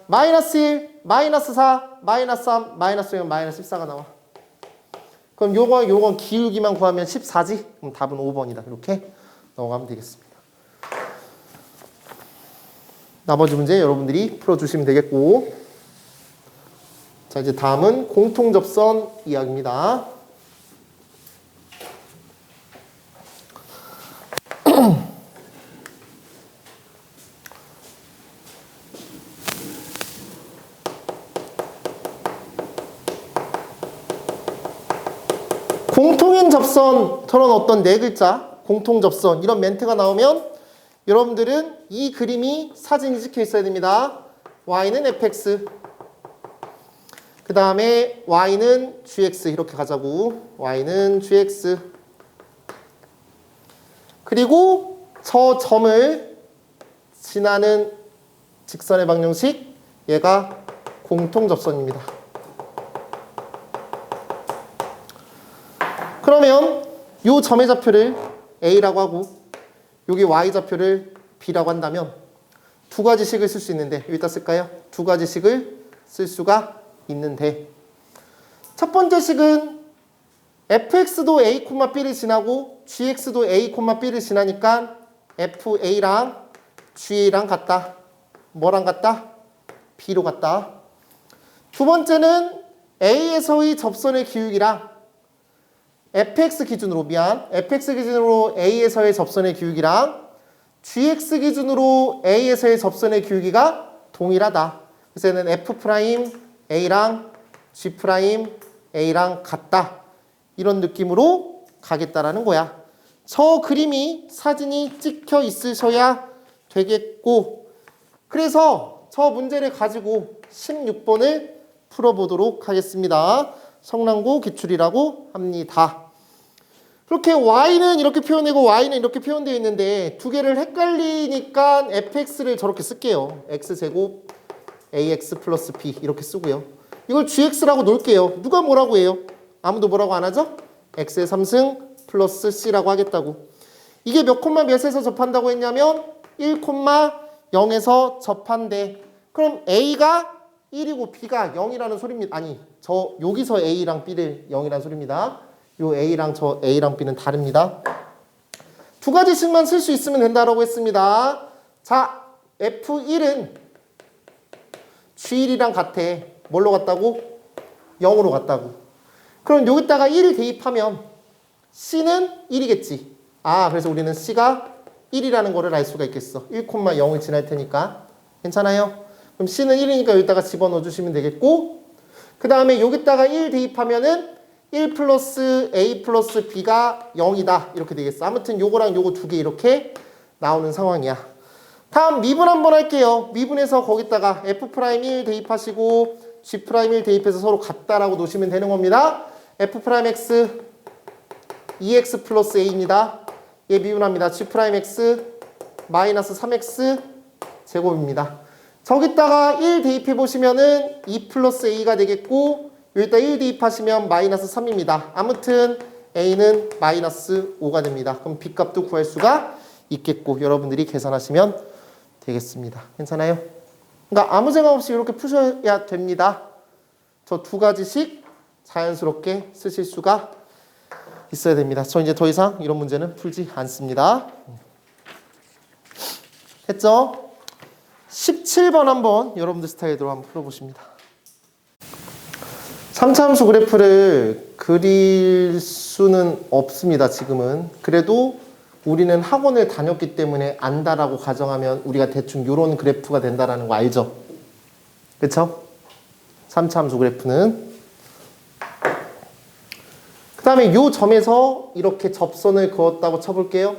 Speaker 1: 마이너스 1, 마이너스 4, 마이너스 3, 마이너스 0, 마이너스 14가 나와. 그럼 요건 기울기만 구하면 14지? 그럼 답은 5번이다. 이렇게 넘어가면 되겠습니다. 나머지 문제 여러분들이 풀어주시면 되겠고 자 이제 다음은 공통접선 이야기입니다. 공통인 접선처럼 어떤 네 글자, 공통 접선 이런 멘트가 나오면 여러분들은 이 그림이 사진이 찍혀 있어야 됩니다. y는 fx, 그 다음에 y는 gx 이렇게 가자고. y는 gx. 그리고 저 점을 지나는 직선의 방정식, 얘가 공통 접선입니다. 그러면 이 점의 좌표를 a라고 하고 여기 y 좌표를 b라고 한다면 두 가지 식을 쓸 수 있는데, 여기다 쓸까요? 두 가지 식을 쓸 수가 있는데, 첫 번째 식은 fx도 a, b를 지나고 gx도 a, b를 지나니까 fa랑 ga랑 같다. 뭐랑 같다? b로 같다. 두 번째는 a에서의 접선의 기울기랑 fx 기준으로 a에서의 접선의 기울기랑 gx 기준으로 a에서의 접선의 기울기가 동일하다. 그래서 얘는 f'a랑 g'a랑 같다. 이런 느낌으로 가겠다라는 거야. 저 그림이 사진이 찍혀 있으셔야 되겠고, 그래서 저 문제를 가지고 16번을 풀어보도록 하겠습니다. 성남고 기출이라고 합니다. 그렇게 y는 이렇게 표현되고 y는 이렇게 표현되어 있는데 두 개를 헷갈리니까 fx를 저렇게 쓸게요. x제곱 ax 플러스 b 이렇게 쓰고요. 이걸 gx라고 놓을게요. 누가 뭐라고 해요? 아무도 뭐라고 안 하죠? x의 3승 플러스 c라고 하겠다고. 이게 몇 콤마 몇에서 접한다고 했냐면 1,0에서 접한대. 그럼 a가 1이고 b가 0이라는 소리입니다. 아니, 저 여기서 a랑 b를 0이라는 소리입니다. 요 a랑 저 a랑 b는 다릅니다. 두 가지씩만 쓸 수 있으면 된다라고 했습니다. 자, f1은 g1이랑 같아. 뭘로 같다고? 0으로 같다고. 그럼 여기다가 1을 대입하면 c는 1이겠지. 아, 그래서 우리는 c가 1이라는 거를 알 수가 있겠어. 1,0을 지날 테니까. 괜찮아요? 그럼 c는 1이니까 여기다가 집어넣어 주시면 되겠고, 그 다음에 여기다가 1 대입하면은 1 플러스 a 플러스 b가 0이다. 이렇게 되겠어. 아무튼 요거랑 요거 두 개 이렇게 나오는 상황이야. 다음 미분 한번 할게요. 미분해서 거기다가 f'1 대입하시고 g'1 대입해서 서로 같다라고 놓으시면 되는 겁니다. f'x 2x 플러스 a입니다. 얘 미분합니다. g'x 마이너스 3x 제곱입니다. 저기다가 1 대입해 보시면은 2 플러스 a가 되겠고, 여기다 1 대입하시면 마이너스 3입니다. 아무튼 a는 마이너스 5가 됩니다. 그럼 b 값도 구할 수가 있겠고, 여러분들이 계산하시면 되겠습니다. 괜찮아요? 그러니까 아무 생각 없이 이렇게 푸셔야 됩니다. 저 두 가지씩 자연스럽게 쓰실 수가 있어야 됩니다. 저 이제 더 이상 이런 문제는 풀지 않습니다. 했죠? 17번 한번 여러분들 스타일대로 한번 풀어보십니다. 3차함수 그래프를 그릴 수는 없습니다. 지금은. 그래도 우리는 학원을 다녔기 때문에 안다라고 가정하면 우리가 대충 이런 그래프가 된다는 거 알죠? 그쵸? 3차함수 그래프는. 그 다음에 이 점에서 이렇게 접선을 그었다고 쳐볼게요.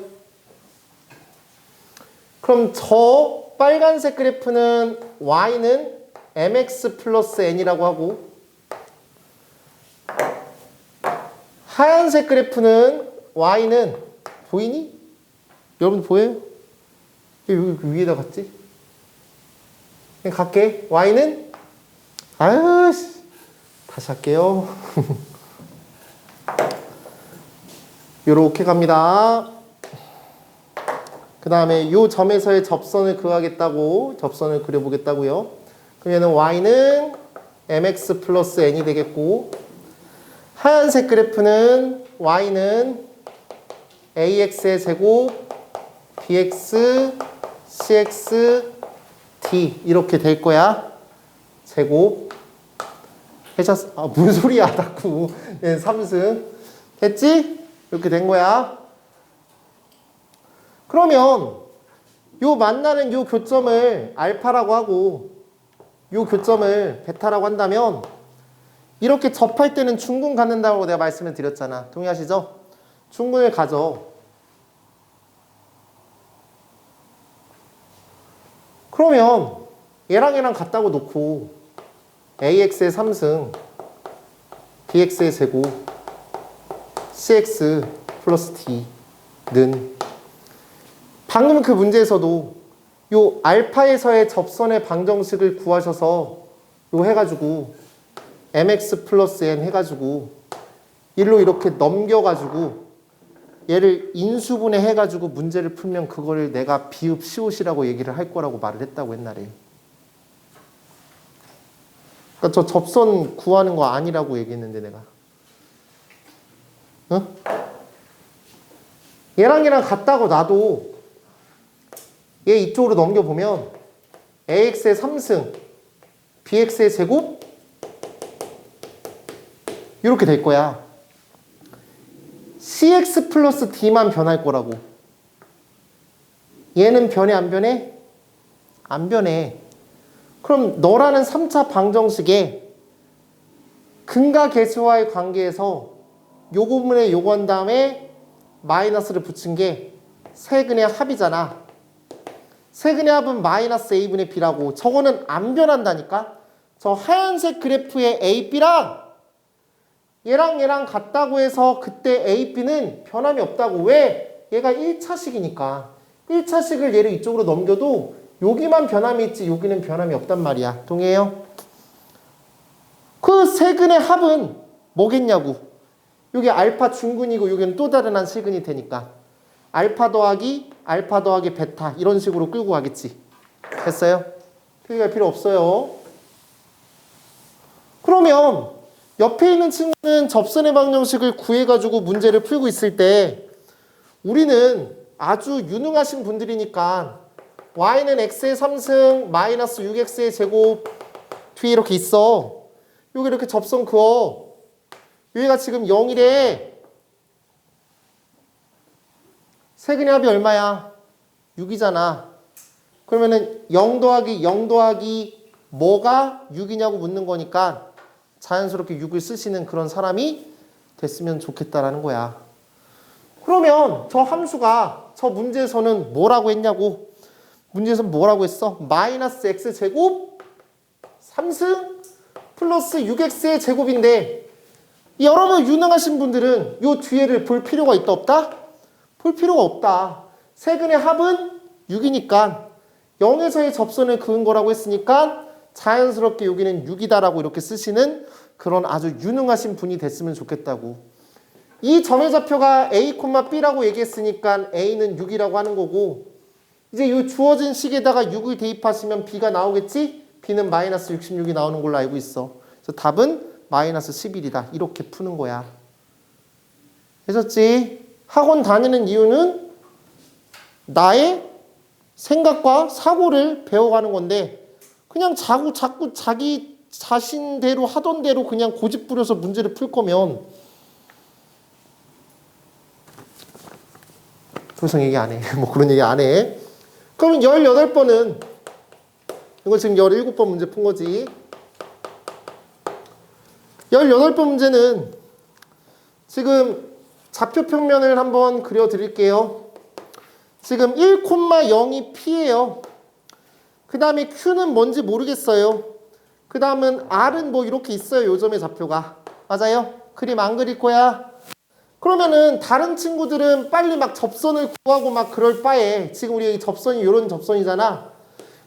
Speaker 1: 그럼 저 빨간색 그래프는 y는 mx 플러스 n이라고 하고, 하얀색 그래프는 y는, 보이니? 여러분 보여요? 여기 위에다 갔지? 그냥 갈게. y는, 아유씨, 다시 할게요. 요렇게 갑니다. 그 다음에 이 점에서의 접선을 그하겠다고, 접선을 그려보겠다고요. 그럼 얘는 y는 mx 플러스 n이 되겠고, 하얀색 그래프는 y는 ax의 제곱 bx cx d 이렇게 될 거야. 제곱. 해셨, 아, 무슨 소리야, 자꾸. 얘는 3승. 됐지? 이렇게 된 거야. 그러면 요 만나는 요 교점을 알파라고 하고 요 교점을 베타라고 한다면 이렇게 접할 때는 중근 갖는다고 내가 말씀을 드렸잖아. 동의하시죠? 중근을 가져. 그러면 얘랑 같다고 놓고 ax의 3승 bx의 제곱 cx 플러스 d는 방금 그 문제에서도 요 알파에서의 접선의 방정식을 구하셔서 요 해가지고 mx 플러스 n 해가지고 일로 이렇게 넘겨가지고 얘를 인수분해 해가지고 문제를 풀면 그거를 내가 비읍 시옷이라고 얘기를 할 거라고 말을 했다고 옛날에. 그러니까 저 접선 구하는 거 아니라고 얘기했는데 내가. 응? 얘랑 같다고 놔도 얘 이쪽으로 넘겨보면 ax의 3승 bx의 제곱 이렇게 될 거야. cx 플러스 d만 변할 거라고. 얘는 변해 안 변해? 안 변해. 그럼 너라는 3차 방정식에 근과 계수와의 관계에서 요 부분에 요거 한 다음에 마이너스를 붙인 게 세근의 합이잖아. 세근의 합은 마이너스 a분의 b라고. 저거는 안 변한다니까. 저 하얀색 그래프의 a, b랑 얘랑 같다고 해서 그때 a, b는 변함이 없다고. 왜? 얘가 1차식이니까. 1차식을 얘를 이쪽으로 넘겨도 여기만 변함이 있지 여기는 변함이 없단 말이야. 동의해요? 그 세근의 합은 뭐겠냐고. 여기 알파 중근이고 여기는 또 다른 한 세근이 되니까 알파 더하기 베타 이런 식으로 끌고 가겠지. 됐어요? 표기할 필요 없어요. 그러면 옆에 있는 친구는 접선의 방정식을 구해가지고 문제를 풀고 있을 때 우리는 아주 유능하신 분들이니까 y는 x의 3승 마이너스 6x의 제곱 뒤에 이렇게 있어. 여기 이렇게 접선 그어. 여기가 지금 0이래. 세근의 합이 얼마야? 6이잖아. 그러면은 0 더하기 뭐가 6이냐고 묻는 거니까 자연스럽게 6을 쓰시는 그런 사람이 됐으면 좋겠다라는 거야. 그러면 저 함수가 저 문제에서는 뭐라고 했냐고. 문제에서는 뭐라고 했어? 마이너스 x제곱 3승 플러스 6x의 제곱인데 여러분 유능하신 분들은 이 뒤에를 볼 필요가 있다 없다? 볼 필요가 없다. 세근의 합은 6이니까 0에서의 접선을 그은 거라고 했으니까 자연스럽게 여기는 6이다라고 이렇게 쓰시는 그런 아주 유능하신 분이 됐으면 좋겠다고. 이 점의 좌표가 a, b라고 얘기했으니까 a는 6이라고 하는 거고 이제 이 주어진 식에다가 6을 대입하시면 b가 나오겠지? b는 마이너스 66이 나오는 걸로 알고 있어. 그래서 답은 마이너스 11이다. 이렇게 푸는 거야. 되셨지? 학원 다니는 이유는 나의 생각과 사고를 배워가는 건데 그냥 자꾸 자기 자신대로 하던 대로 그냥 고집 부려서 문제를 풀 거면 더 이상 얘기 안 해. 뭐 그런 얘기 안 해. 그러면 18번은 이거 지금 17번 문제 푼 거지. 18번 문제는 지금 좌표 평면을 한번 그려드릴게요. 지금 1,0이 P예요. 그 다음에 Q는 뭔지 모르겠어요. 그 다음은 R은 뭐 이렇게 있어요. 요점의 좌표가. 맞아요? 그림 안 그릴 거야. 그러면은 다른 친구들은 빨리 막 접선을 구하고 막 그럴 바에 지금 우리 여기 접선이 이런 접선이잖아.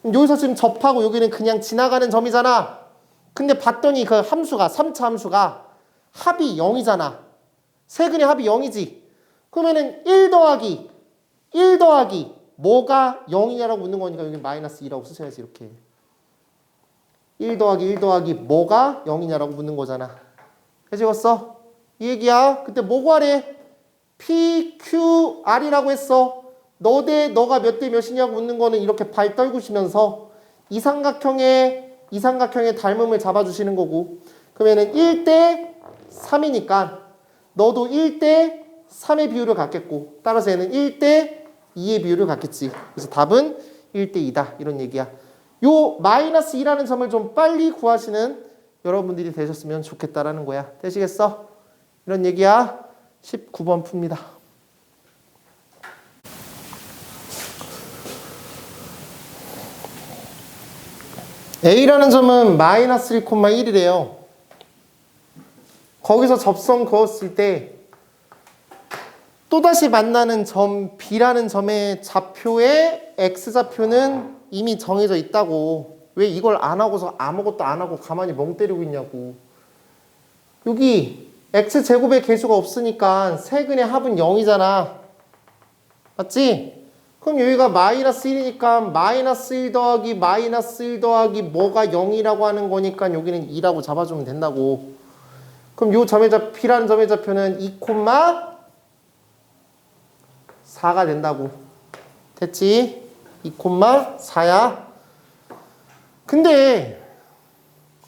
Speaker 1: 여기서 지금 접하고 여기는 그냥 지나가는 점이잖아. 근데 봤더니 그 함수가 3차 함수가 합이 0이잖아. 세근의 합이 0이지. 그러면은 1 더하기 뭐가 0이냐라고 묻는 거니까 여기 마이너스 2라고 쓰셔야지. 이렇게 1 더하기 뭐가 0이냐라고 묻는 거잖아. 해지웠어? 이 얘기야. 그때 뭐 구하래? PQR이라고 했어. 너 대 너가 몇 대 몇이냐고 묻는 거는 이렇게 발 떨구시면서 이 삼각형의 닮음을 잡아주시는 거고. 그러면은 1대 3이니까 너도 1대 3의 비율을 갖겠고 따라서 얘는 1대 2의 비율을 갖겠지. 그래서 답은 1대 2다. 이런 얘기야. 요 마이너스 2라는 점을 좀 빨리 구하시는 여러분들이 되셨으면 좋겠다라는 거야. 되시겠어? 이런 얘기야. 19번 풉니다. A라는 점은 마이너스 1,1이래요. 거기서 접선 그었을 때 또다시 만나는 점 B라는 점의 좌표의 X좌표는 이미 정해져 있다고. 왜 이걸 안 하고서 아무것도 안 하고 가만히 멍 때리고 있냐고. 여기 X제곱의 개수가 없으니까 세근의 합은 0이잖아. 맞지? 그럼 여기가 마이너스 1이니까 마이너스 1 더하기 마이너스 1 더하기 뭐가 0이라고 하는 거니까 여기는 2라고 잡아주면 된다고. 그럼 요 점의 좌표, B라는 점의 좌표는 2,4가 된다고. 됐지? 2,4야. 근데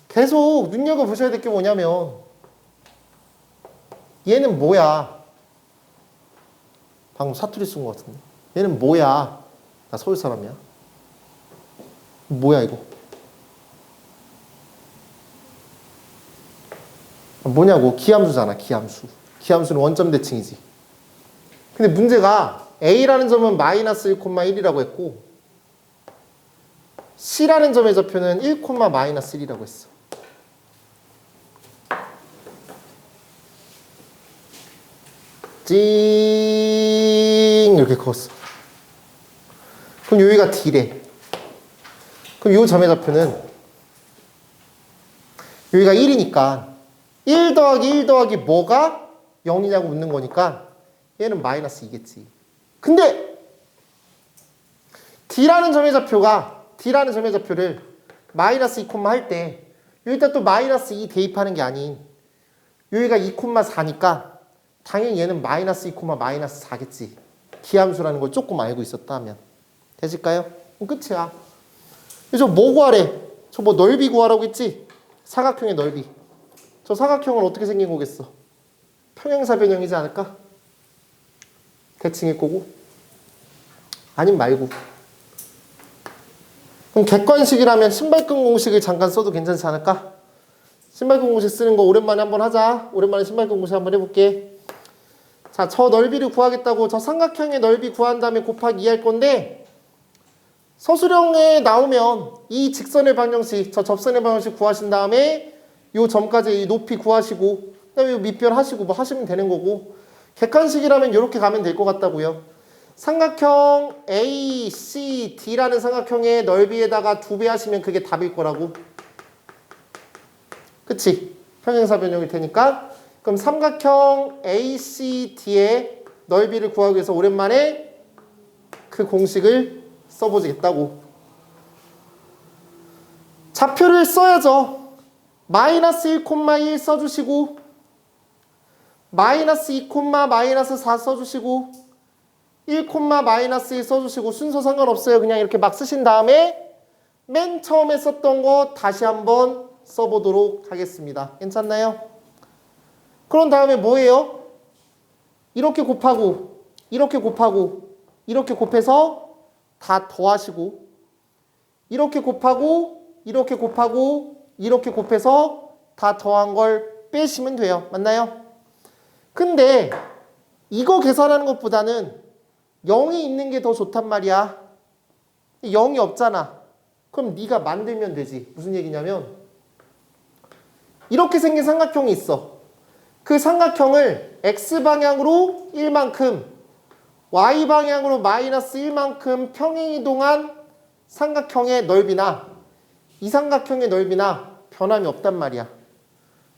Speaker 1: 계속 눈여겨보셔야 될 게 뭐냐면 얘는 뭐야? 방금 사투리 쓴 것 같은데. 얘는 뭐야? 나 서울 사람이야. 뭐야 이거? 뭐냐고? 기함수잖아. 기함수. 기함수는 원점 대칭이지. 근데 문제가 A라는 점은 마이너스 1,1이라고 했고 C라는 점의 좌표는 1, 마이너스 1이라고 했어. 찡 이렇게 그었어. 그럼 여기가 D래. 그럼 요 점의 좌표는 여기가 1이니까 1 더하기 1 더하기 뭐가 0이냐고 묻는 거니까 얘는 마이너스 2겠지. 근데 D라는 점의 좌표를 마이너스 2, 할 때 여기다 또 마이너스 2 대입하는 게 아닌 여기가 2,4니까 당연히 얘는 마이너스 2, 마이너스 4겠지. 기함수라는 걸 조금 알고 있었다 하면. 되실까요? 그럼 끝이야. 저 뭐 구하래? 저 뭐 넓이 구하라고 했지? 사각형의 넓이. 저 사각형은 어떻게 생긴 거겠어? 평행사 변형이지 않을까? 대칭일 거고. 아님 말고. 그럼 객관식이라면 신발끈 공식을 잠깐 써도 괜찮지 않을까? 신발끈 공식 쓰는 거 오랜만에 한번 하자. 오랜만에 신발끈 공식 한번 해볼게. 자, 저 넓이를 구하겠다고 저 삼각형의 넓이 구한 다음에 곱하기 2 할 건데 서술형에 나오면 이 직선의 방정식, 저 접선의 방정식 구하신 다음에 요 점까지 이 높이 구하시고 그다음에 요 밑변 하시고 뭐 하시면 되는 거고 객관식이라면 이렇게 가면 될 것 같다고요. 삼각형 ACD라는 삼각형의 넓이에다가 2배 하시면 그게 답일 거라고. 그치? 평행사 변형일 테니까. 그럼 삼각형 ACD의 넓이를 구하기 위해서 오랜만에 그 공식을 써보겠다고. 좌표를 써야죠. 마이너스 1,1 써주시고 마이너스 2, 마이너스 4 써주시고 1, 마이너스 1 써주시고 순서 상관없어요. 그냥 이렇게 막 쓰신 다음에 맨 처음에 썼던 거 다시 한번 써보도록 하겠습니다. 괜찮나요? 그런 다음에 뭐예요? 이렇게 곱하고 이렇게 곱하고 이렇게 곱해서 다 더하시고 이렇게 곱하고 이렇게 곱하고 이렇게 곱해서 다 더한 걸 빼시면 돼요. 맞나요? 근데 이거 계산하는 것보다는 0이 있는 게 더 좋단 말이야. 0이 없잖아. 그럼 네가 만들면 되지. 무슨 얘기냐면 이렇게 생긴 삼각형이 있어. 그 삼각형을 X방향으로 1만큼 Y방향으로 마이너스 1만큼 평행이동한 삼각형의 넓이나 이 삼각형의 넓이나 변함이 없단 말이야.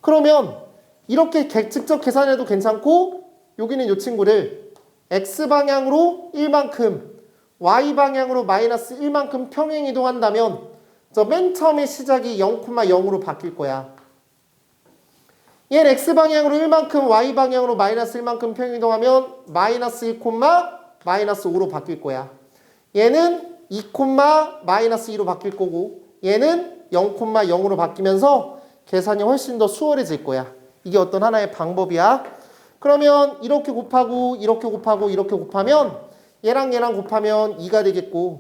Speaker 1: 그러면 이렇게 직접 계산해도 괜찮고 여기는 이 친구를 X방향으로 1만큼 Y방향으로 마이너스 1만큼 평행이동한다면 저 맨 처음에 시작이 0,0으로 바뀔 거야. 얘는 X방향으로 1만큼 Y방향으로 마이너스 1만큼 평행이동하면 마이너스 1, 마이너스 5로 바뀔 거야. 얘는 2, 마이너스 2로 바뀔 거고 얘는 0,0으로 바뀌면서 계산이 훨씬 더 수월해질 거야. 이게 어떤 하나의 방법이야. 그러면 이렇게 곱하고 이렇게 곱하고 이렇게 곱하면 얘랑 얘랑 곱하면 2가 되겠고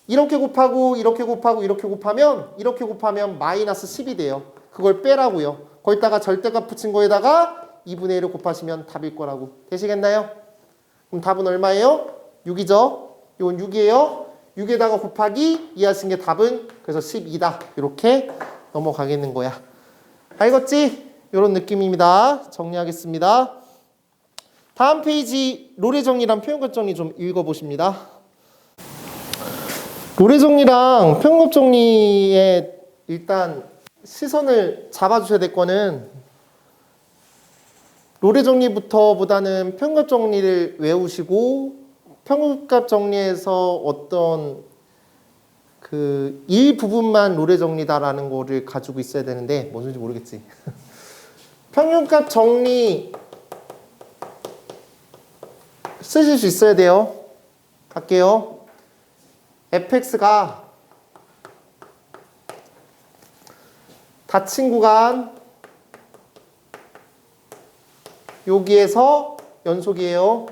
Speaker 1: 이렇게 곱하고 이렇게 곱하고 이렇게 곱하면 마이너스 10이 돼요. 그걸 빼라고요. 거기다가 절대값 붙인 거에다가 2분의 1을 곱하시면 답일 거라고. 되시겠나요? 그럼 답은 얼마예요? 6이죠. 이건 6이에요. 6에다가 곱하기 이해하신 게 답은 그래서 12다. 이렇게 넘어가겠는 거야. 알겠지? 이런 느낌입니다. 정리하겠습니다. 다음 페이지 롤의 정리랑 표현급 정리 좀 읽어보십니다. 롤의 정리랑 표현급 정리에 일단 시선을 잡아주셔야 될 거는 롤의 정리부터보다는 표현급 정리를 외우시고 표현급 정리에서 어떤 그 일부분만 롤의 정리다라는 거를 가지고 있어야 되는데 뭔 소리인지 모르겠지. 평균값 정리 쓰실 수 있어야 돼요. 갈게요. fx가 닫힌 구간 여기에서 연속이에요.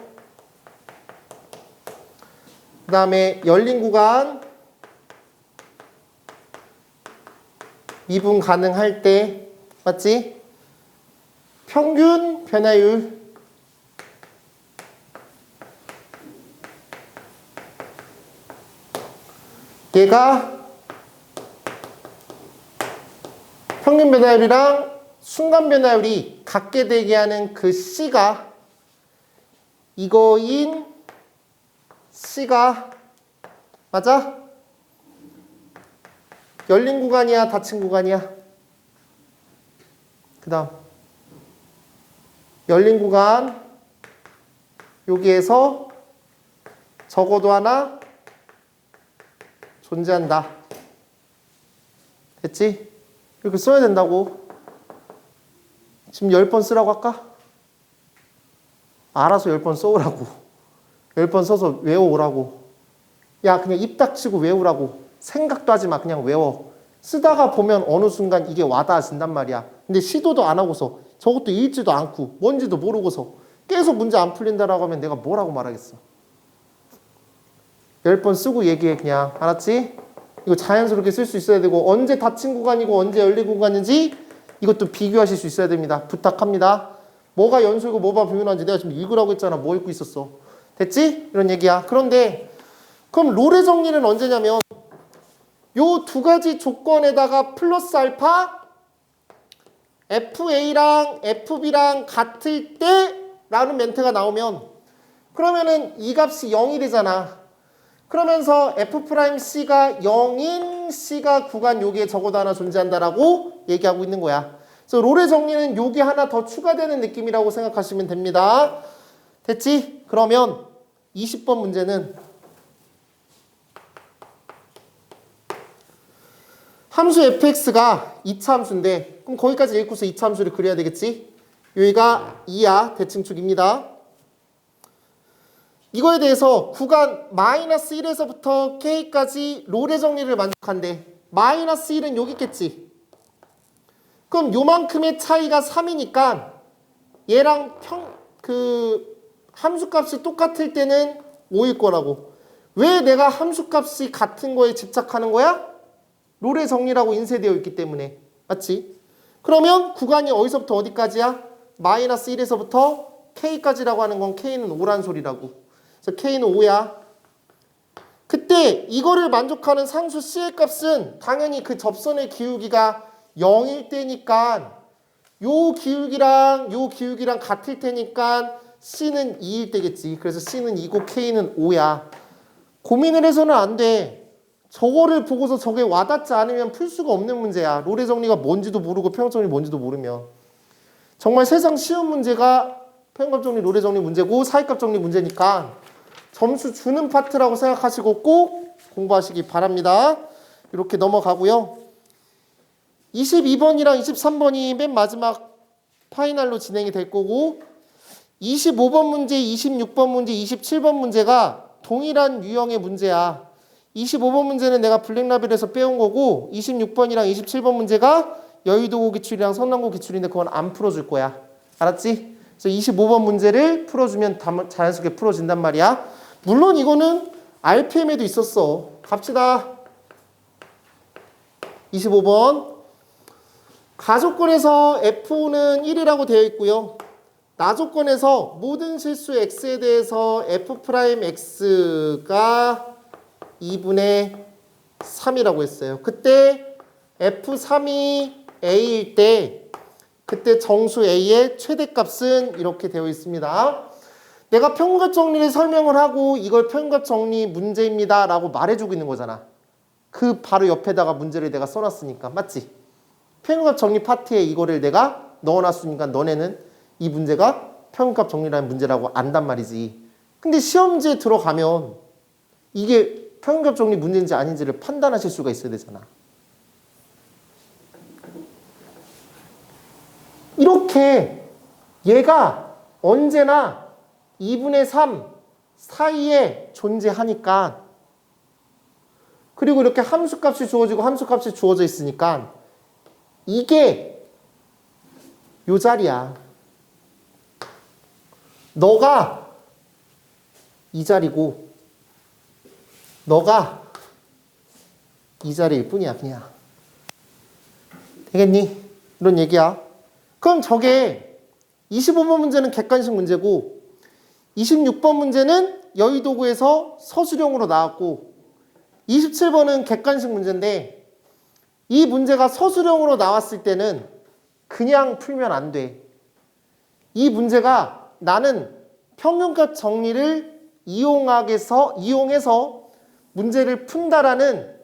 Speaker 1: 그 다음에 열린 구간 미분 가능할 때 맞지? 평균 변화율 얘가 평균 변화율이랑 순간 변화율이 같게 되게 하는 그 C가 이거인 C가 맞아? 열린 구간이야 닫힌 구간이야? 그 다음 열린 구간 여기에서 적어도 하나 존재한다. 됐지? 이렇게 써야 된다고. 지금 10번 쓰라고 할까? 알아서 10번 써오라고. 10번 써서 외워오라고. 야 그냥 입 닥치고 외우라고. 생각도 하지 마. 그냥 외워. 쓰다가 보면 어느 순간 이게 와닿아진단 말이야. 근데 시도도 안 하고서 저것도 읽지도 않고 뭔지도 모르고서 계속 문제 안 풀린다라고 하면 내가 뭐라고 말하겠어. 10번 쓰고 얘기해 그냥. 알았지? 이거 자연스럽게 쓸 수 있어야 되고 언제 닫힌 구간이고 언제 열린 구간인지 이것도 비교하실 수 있어야 됩니다. 부탁합니다. 뭐가 연속이고 뭐가 비문화인지 내가 지금 읽으라고 했잖아. 뭐 읽고 있었어. 됐지? 이런 얘기야. 그런데 그럼 롤의 정리는 언제냐면 요 두 가지 조건에다가 플러스 알파 FA랑 FB랑 같을 때 라는 멘트가 나오면 그러면은 이 값이 0이 되잖아. 그러면서 F'C가 0인 C가 구간 여기에 적어도 하나 존재한다라고 얘기하고 있는 거야. 그래서 롤의 정리는 요게 하나 더 추가되는 느낌이라고 생각하시면 됩니다. 됐지? 그러면 20번 문제는 함수 fx가 2차 함수인데 그럼 거기까지 읽고서 2차 함수를 그려야 되겠지? 여기가 2야 대칭축입니다. 이거에 대해서 구간 마이너스 1에서부터 k까지 롤의 정리를 만족한대. 마이너스 1은 여기 있겠지. 그럼 요만큼의 차이가 3이니까 얘랑 함수값이 똑같을 때는 5일 거라고. 왜 내가 함수값이 같은 거에 집착하는 거야? 롤의 정리라고 인쇄되어 있기 때문에. 맞지? 그러면 구간이 어디서부터 어디까지야? 마이너스 1에서부터 k까지라고 하는 건 k는 5란 소리라고. 그래서 k는 5야. 그때 이거를 만족하는 상수 c의 값은 당연히 그 접선의 기울기가 0일 때니까 요 기울기랑 같을 테니까 c는 2일 때겠지. 그래서 c는 2고 k는 5야. 고민을 해서는 안 돼. 저거를 보고서 저게 와닿지 않으면 풀 수가 없는 문제야. 롤의 정리가 뭔지도 모르고 표현급 정리 뭔지도 모르면. 정말 세상 쉬운 문제가 표현급 정리, 롤의 정리 문제고 사이값 정리 문제니까 점수 주는 파트라고 생각하시고 꼭 공부하시기 바랍니다. 이렇게 넘어가고요. 22번이랑 23번이 맨 마지막 파이널로 진행이 될 거고 25번 문제, 26번 문제, 27번 문제가 동일한 유형의 문제야. 25번 문제는 내가 블랙라벨에서 빼온 거고 26번이랑 27번 문제가 여의도고 기출이랑 성남고 기출인데 그건 안 풀어줄 거야. 알았지? 그래서 25번 문제를 풀어주면 자연스럽게 풀어진단 말이야. 물론 이거는 RPM에도 있었어. 갑시다. 25번. 가조건에서 F5는 1이라고 되어 있고요. 나조건에서 모든 실수 x에 대해서 f'x가 2분의 3이라고 했어요. 그때 f3이 a일 때 그때 정수 a의 최대값은 이렇게 되어 있습니다. 내가 평균값 정리를 설명을 하고 이걸 평균값 정리 문제입니다 라고 말해주고 있는 거잖아. 그 바로 옆에다가 문제를 내가 써놨으니까. 맞지? 평균값 정리 파트에 이거를 내가 넣어놨으니까 너네는 이 문제가 평균값 정리라는 문제라고 안단 말이지. 근데 시험지에 들어가면 이게 평균값 정리 문제인지 아닌지를 판단하실 수가 있어야 되잖아. 이렇게 얘가 언제나 2분의 3 사이에 존재하니까, 그리고 이렇게 함수값이 주어지고 함수값이 주어져 있으니까 이게 요 자리야. 너가 이 자리고 너가 이 자리일 뿐이야. 그냥 되겠니? 이런 얘기야. 그럼 저게 25번 문제는 객관식 문제고 26번 문제는 여의도구에서 서술형으로 나왔고 27번은 객관식 문제인데, 이 문제가 서술형으로 나왔을 때는 그냥 풀면 안 돼. 이 문제가 나는 평균값 정리를 이용해서 문제를 푼다라는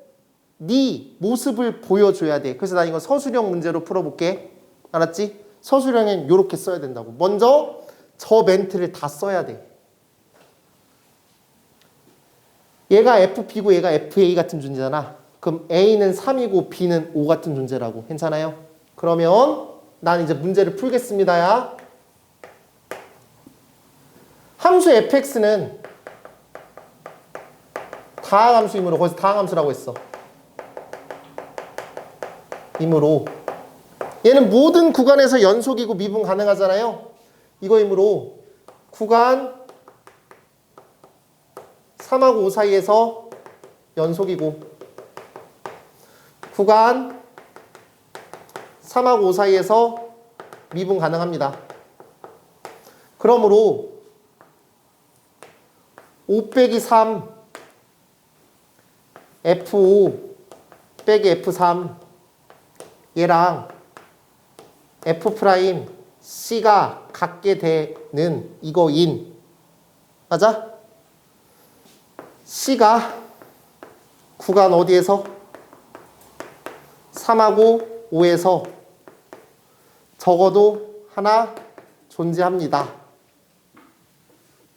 Speaker 1: 네 모습을 보여줘야 돼. 그래서 나 이거 서술형 문제로 풀어볼게. 알았지? 서술형엔 이렇게 써야 된다고. 먼저 저 멘트를 다 써야 돼. 얘가 FB고 얘가 FA 같은 존재잖아. 그럼 A는 3이고 B는 5 같은 존재라고. 괜찮아요? 그러면 난 이제 문제를 풀겠습니다야. 함수 fx는 다항함수이므로, 거기서 다항함수라고 했어. 이므로 얘는 모든 구간에서 연속이고 미분 가능하잖아요. 이거이므로 구간 3하고 5 사이에서 연속이고 구간 3하고 5 사이에서 미분 가능합니다. 그러므로 5 빼기 3 F5 빼기 F3 얘랑 F' C가 같게 되는 이거인. 맞아? C가 구간 어디에서? 3하고 5에서 적어도 하나 존재합니다.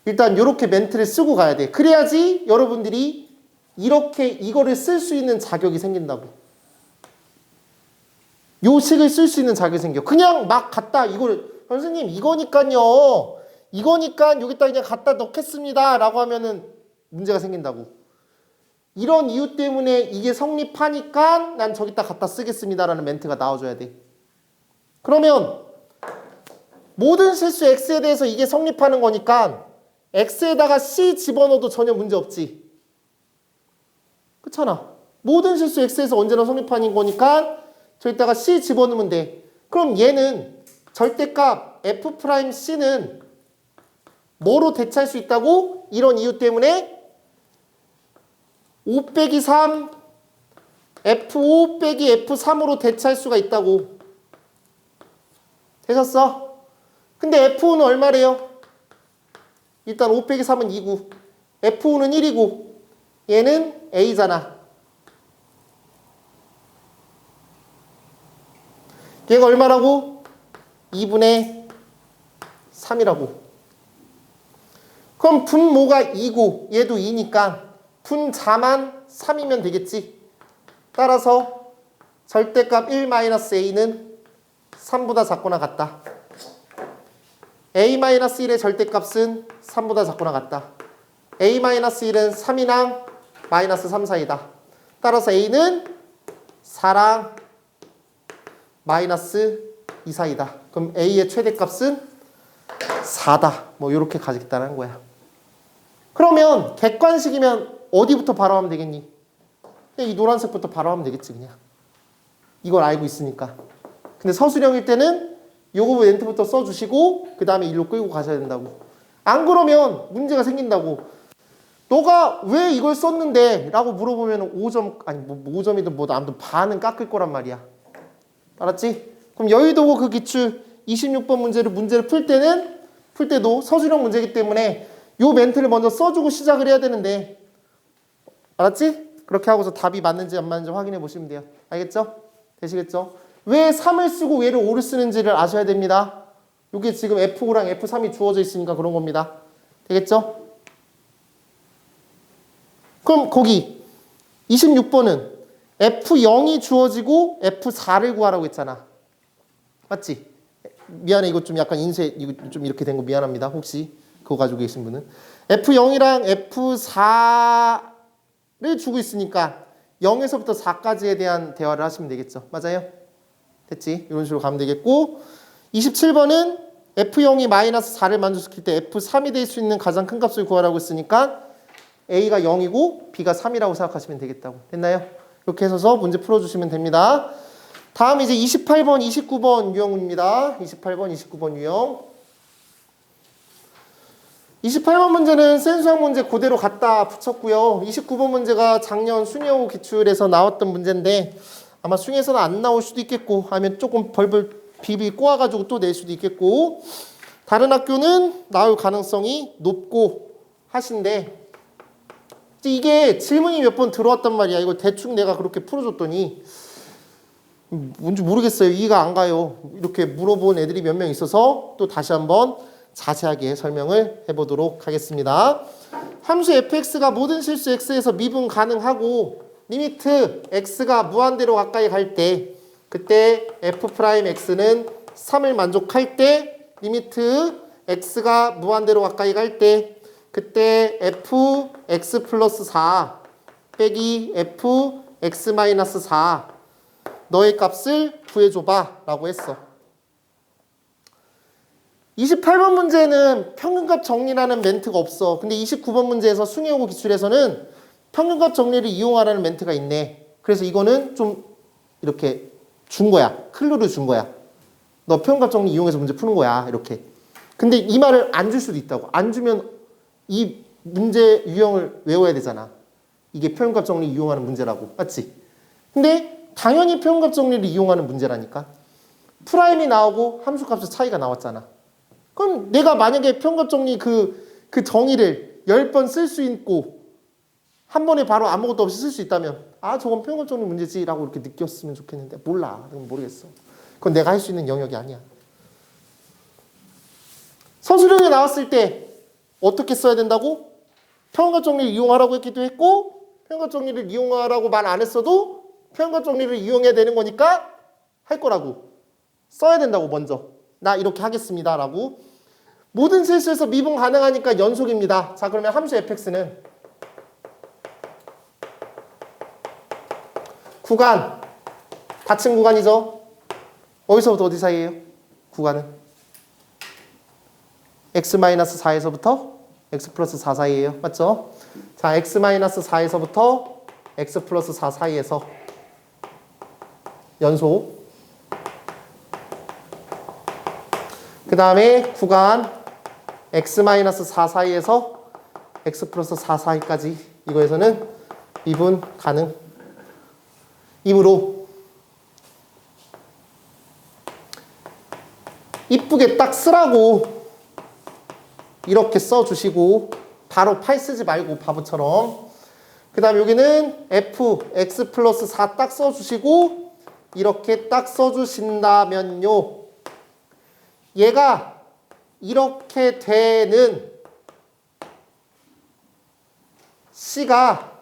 Speaker 1: 일단 이렇게 멘트를 쓰고 가야 돼. 그래야지 여러분들이 이렇게 이거를 쓸 수 있는 자격이 생긴다고. 요 식을 쓸 수 있는 자격이 생겨. 그냥 막 갖다 이거를 선생님 이거니까요. 이거니까 여기다 그냥 갖다 넣겠습니다 라고 하면은 문제가 생긴다고. 이런 이유 때문에 이게 성립하니까 난 저기다 갖다 쓰겠습니다 라는 멘트가 나와줘야 돼. 그러면 모든 실수 x에 대해서 이게 성립하는 거니까 x에다가 c 집어넣어도 전혀 문제 없지. 그렇잖아. 모든 실수 x에서 언제나 성립하는 거니까 저기다가 c 집어넣으면 돼. 그럼 얘는 절대값 f'c는 뭐로 대체할 수 있다고? 이런 이유 때문에 5 빼기 3 F5 빼기 F3으로 대체할 수가 있다고. 되셨어? 근데 F5는 얼마래요? 일단 5 빼기 3은 2고 F5는 1이고 얘는 A잖아. 얘가 얼마라고? 2분의 3이라고. 그럼 분모가 2고 얘도 2니까 분자만 3이면 되겠지. 따라서 절대값 1-a는 3보다 작거나 같다. a-1의 절대값은 3보다 작거나 같다. a-1은 3이랑 마이너스 3 사이다. 따라서 a는 4랑 마이너스 2 사이다. 그럼 a의 최대값은 4다. 뭐 이렇게 가겠다는 거야. 그러면 객관식이면 어디부터 바로 하면 되겠니? 그냥 이 노란색부터 바로 하면 되겠지 그냥. 이걸 알고 있으니까. 근데 서술형일 때는 요거 멘트부터 써주시고 그 다음에 일로 끌고 가셔야 된다고. 안 그러면 문제가 생긴다고. 너가 왜 이걸 썼는데? 라고 물어보면 5점, 아니 뭐 5점이든 뭐든 아무튼 반은 깎을 거란 말이야. 알았지? 그럼 여의도고 그 기출 26번 문제를 풀 때도 서술형 문제이기 때문에 요 멘트를 먼저 써주고 시작을 해야 되는데, 알았지? 그렇게 하고서 답이 맞는지 안 맞는지 확인해 보시면 돼요. 알겠죠? 되시겠죠? 왜 3을 쓰고 왜를 5를 쓰는지를 아셔야 됩니다. 이게 지금 F5랑 F3이 주어져 있으니까 그런 겁니다. 되겠죠? 그럼 거기 26번은 F0이 주어지고 F4를 구하라고 했잖아. 맞지? 미안해, 이거 좀 약간 인쇄, 이거 좀 이렇게 된 거 미안합니다. 혹시 그거 가지고 계신 분은. F0이랑 F4를 주고 있으니까 0에서부터 4까지에 대한 대화를 하시면 되겠죠. 맞아요? 됐지? 이런 식으로 가면 되겠고, 27번은 F0이 마이너스 4를 만족시킬 때 F3이 될 수 있는 가장 큰 값을 구하라고 했으니까 A가 0이고 B가 3이라고 생각하시면 되겠다고. 됐나요? 이렇게 해서 문제 풀어주시면 됩니다. 다음 이제 28번, 29번 유형입니다. 28번, 29번 유형. 28번 문제는 센수학 문제 그대로 갖다 붙였고요. 29번 문제가 작년 숭예호 기출에서 나왔던 문제인데 아마 숭에서는 안 나올 수도 있겠고 아니면 조금 벌벌 비비 꼬아가지고 또 낼 수도 있겠고, 다른 학교는 나올 가능성이 높고 하신데, 이게 질문이 몇 번 들어왔단 말이야. 이걸 대충 내가 그렇게 풀어줬더니 뭔지 모르겠어요. 이해가 안 가요. 이렇게 물어본 애들이 몇 명 있어서 또 다시 한번 자세하게 설명을 해보도록 하겠습니다. 함수 fx가 모든 실수 x에서 미분 가능하고 리미트 x가 무한대로 가까이 갈 때, 그때 f'x는 3을 만족할 때, 리미트 x가 무한대로 가까이 갈 때, 그때 fx 플러스 4 빼기 fx 마이너스 4 너의 값을 구해줘봐 라고 했어. 28번 문제는 평균값 정리라는 멘트가 없어. 근데 29번 문제에서 숭예호 기출에서는 평균값 정리를 이용하라는 멘트가 있네. 그래서 이거는 좀 이렇게 준 거야. 클루를 준 거야. 너 평균값 정리 이용해서 문제 푸는 거야. 이렇게. 근데 이 말을 안 줄 수도 있다고. 안 주면 이 문제 유형을 외워야 되잖아. 이게 평균값 정리 이용하는 문제라고. 맞지? 근데 당연히 평균값 정리를 이용하는 문제라니까. 프라임이 나오고 함수값의 차이가 나왔잖아. 그럼 내가 만약에 평균값 정리 그 정의를 10번 쓸 수 있고 한 번에 바로 아무것도 없이 쓸 수 있다면 아 저건 평균값 정리 문제지 라고 이렇게 느꼈으면 좋겠는데 몰라. 그건 모르겠어. 그건 내가 할 수 있는 영역이 아니야. 서술형에 나왔을 때 어떻게 써야 된다고? 평균값 정리를 이용하라고 했기도 했고 평균값 정리를 이용하라고 말 안 했어도 평균값 정리를 이용해야 되는 거니까 할 거라고. 써야 된다고 먼저. 나 이렇게 하겠습니다 라고. 모든 실수에서 미분 가능하니까 연속입니다. 자 그러면 함수 fx는 구간 닫힌 구간이죠. 어디서부터 어디 사이예요? 구간은 x-4에서부터 x 플러스 4 사이예요. 맞죠? 자 x-4에서부터 x 플러스 4 사이에서 연속. 그 다음에 구간 x-4 사이에서 x 플러스 4 사이까지 이거에서는 미분 가능. 이므로 이쁘게 딱 쓰라고 이렇게 써주시고 바로 8 쓰지 말고 바보처럼. 그 다음 여기는 f x 플러스 4 딱 써주시고 이렇게 딱 써주신다면요. 얘가 이렇게 되는 C가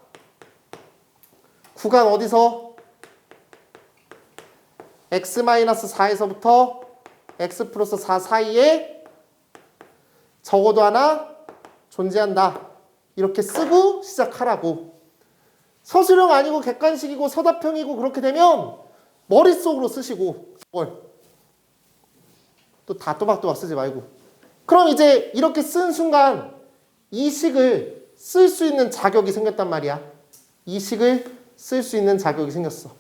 Speaker 1: 구간 어디서? x-4에서부터 x 플러스 4 사이에 적어도 하나 존재한다. 이렇게 쓰고 시작하라고. 서술형 아니고 객관식이고 서답형이고 그렇게 되면 머릿속으로 쓰시고 또 다 또박또박 쓰지 말고. 그럼 이제 이렇게 쓴 순간 이 식을 쓸 수 있는 자격이 생겼단 말이야. 이 식을 쓸 수 있는 자격이 생겼어.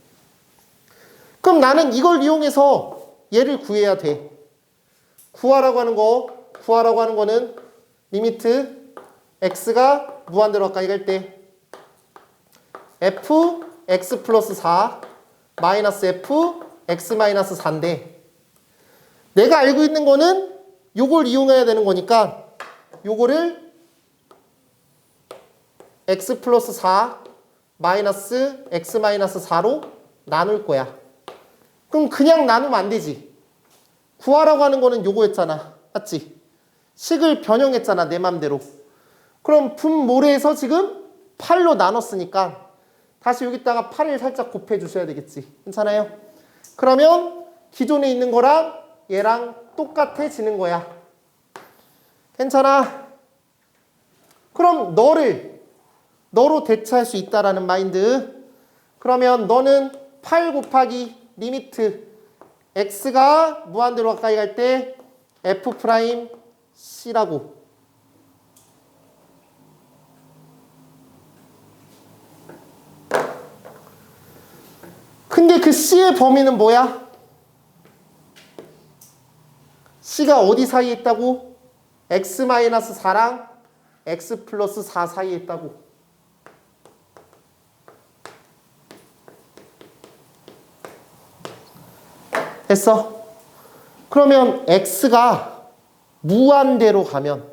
Speaker 1: 그럼 나는 이걸 이용해서 얘를 구해야 돼. 구하라고 하는 거는 리미트 x가 무한대로 가까이 갈 때 f x 플러스 4 마이너스 f x 마이너스 4인데 내가 알고 있는 거는 요걸 이용해야 되는 거니까 요거를 x 플러스 4 마이너스 x 마이너스 4로 나눌 거야. 그럼 그냥 나누면 안 되지. 구하라고 하는 거는 요거였잖아. 맞지? 식을 변형했잖아. 내 맘대로. 그럼 분모래에서 지금 8로 나눴으니까 다시 여기다가 8을 살짝 곱해 주셔야 되겠지. 괜찮아요? 그러면 기존에 있는 거랑 얘랑 똑같아지는 거야. 괜찮아? 그럼 너로 대체할 수 있다라는 마인드. 그러면 너는 8 곱하기 리미트 x가 무한대로 가까이 갈 때 f 프라임 c라고. 근데 그 c의 범위는 뭐야? c가 어디 사이에 있다고? x-4랑 x 플러스 4 사이에 있다고. 됐어? 그러면 x가 무한대로 가면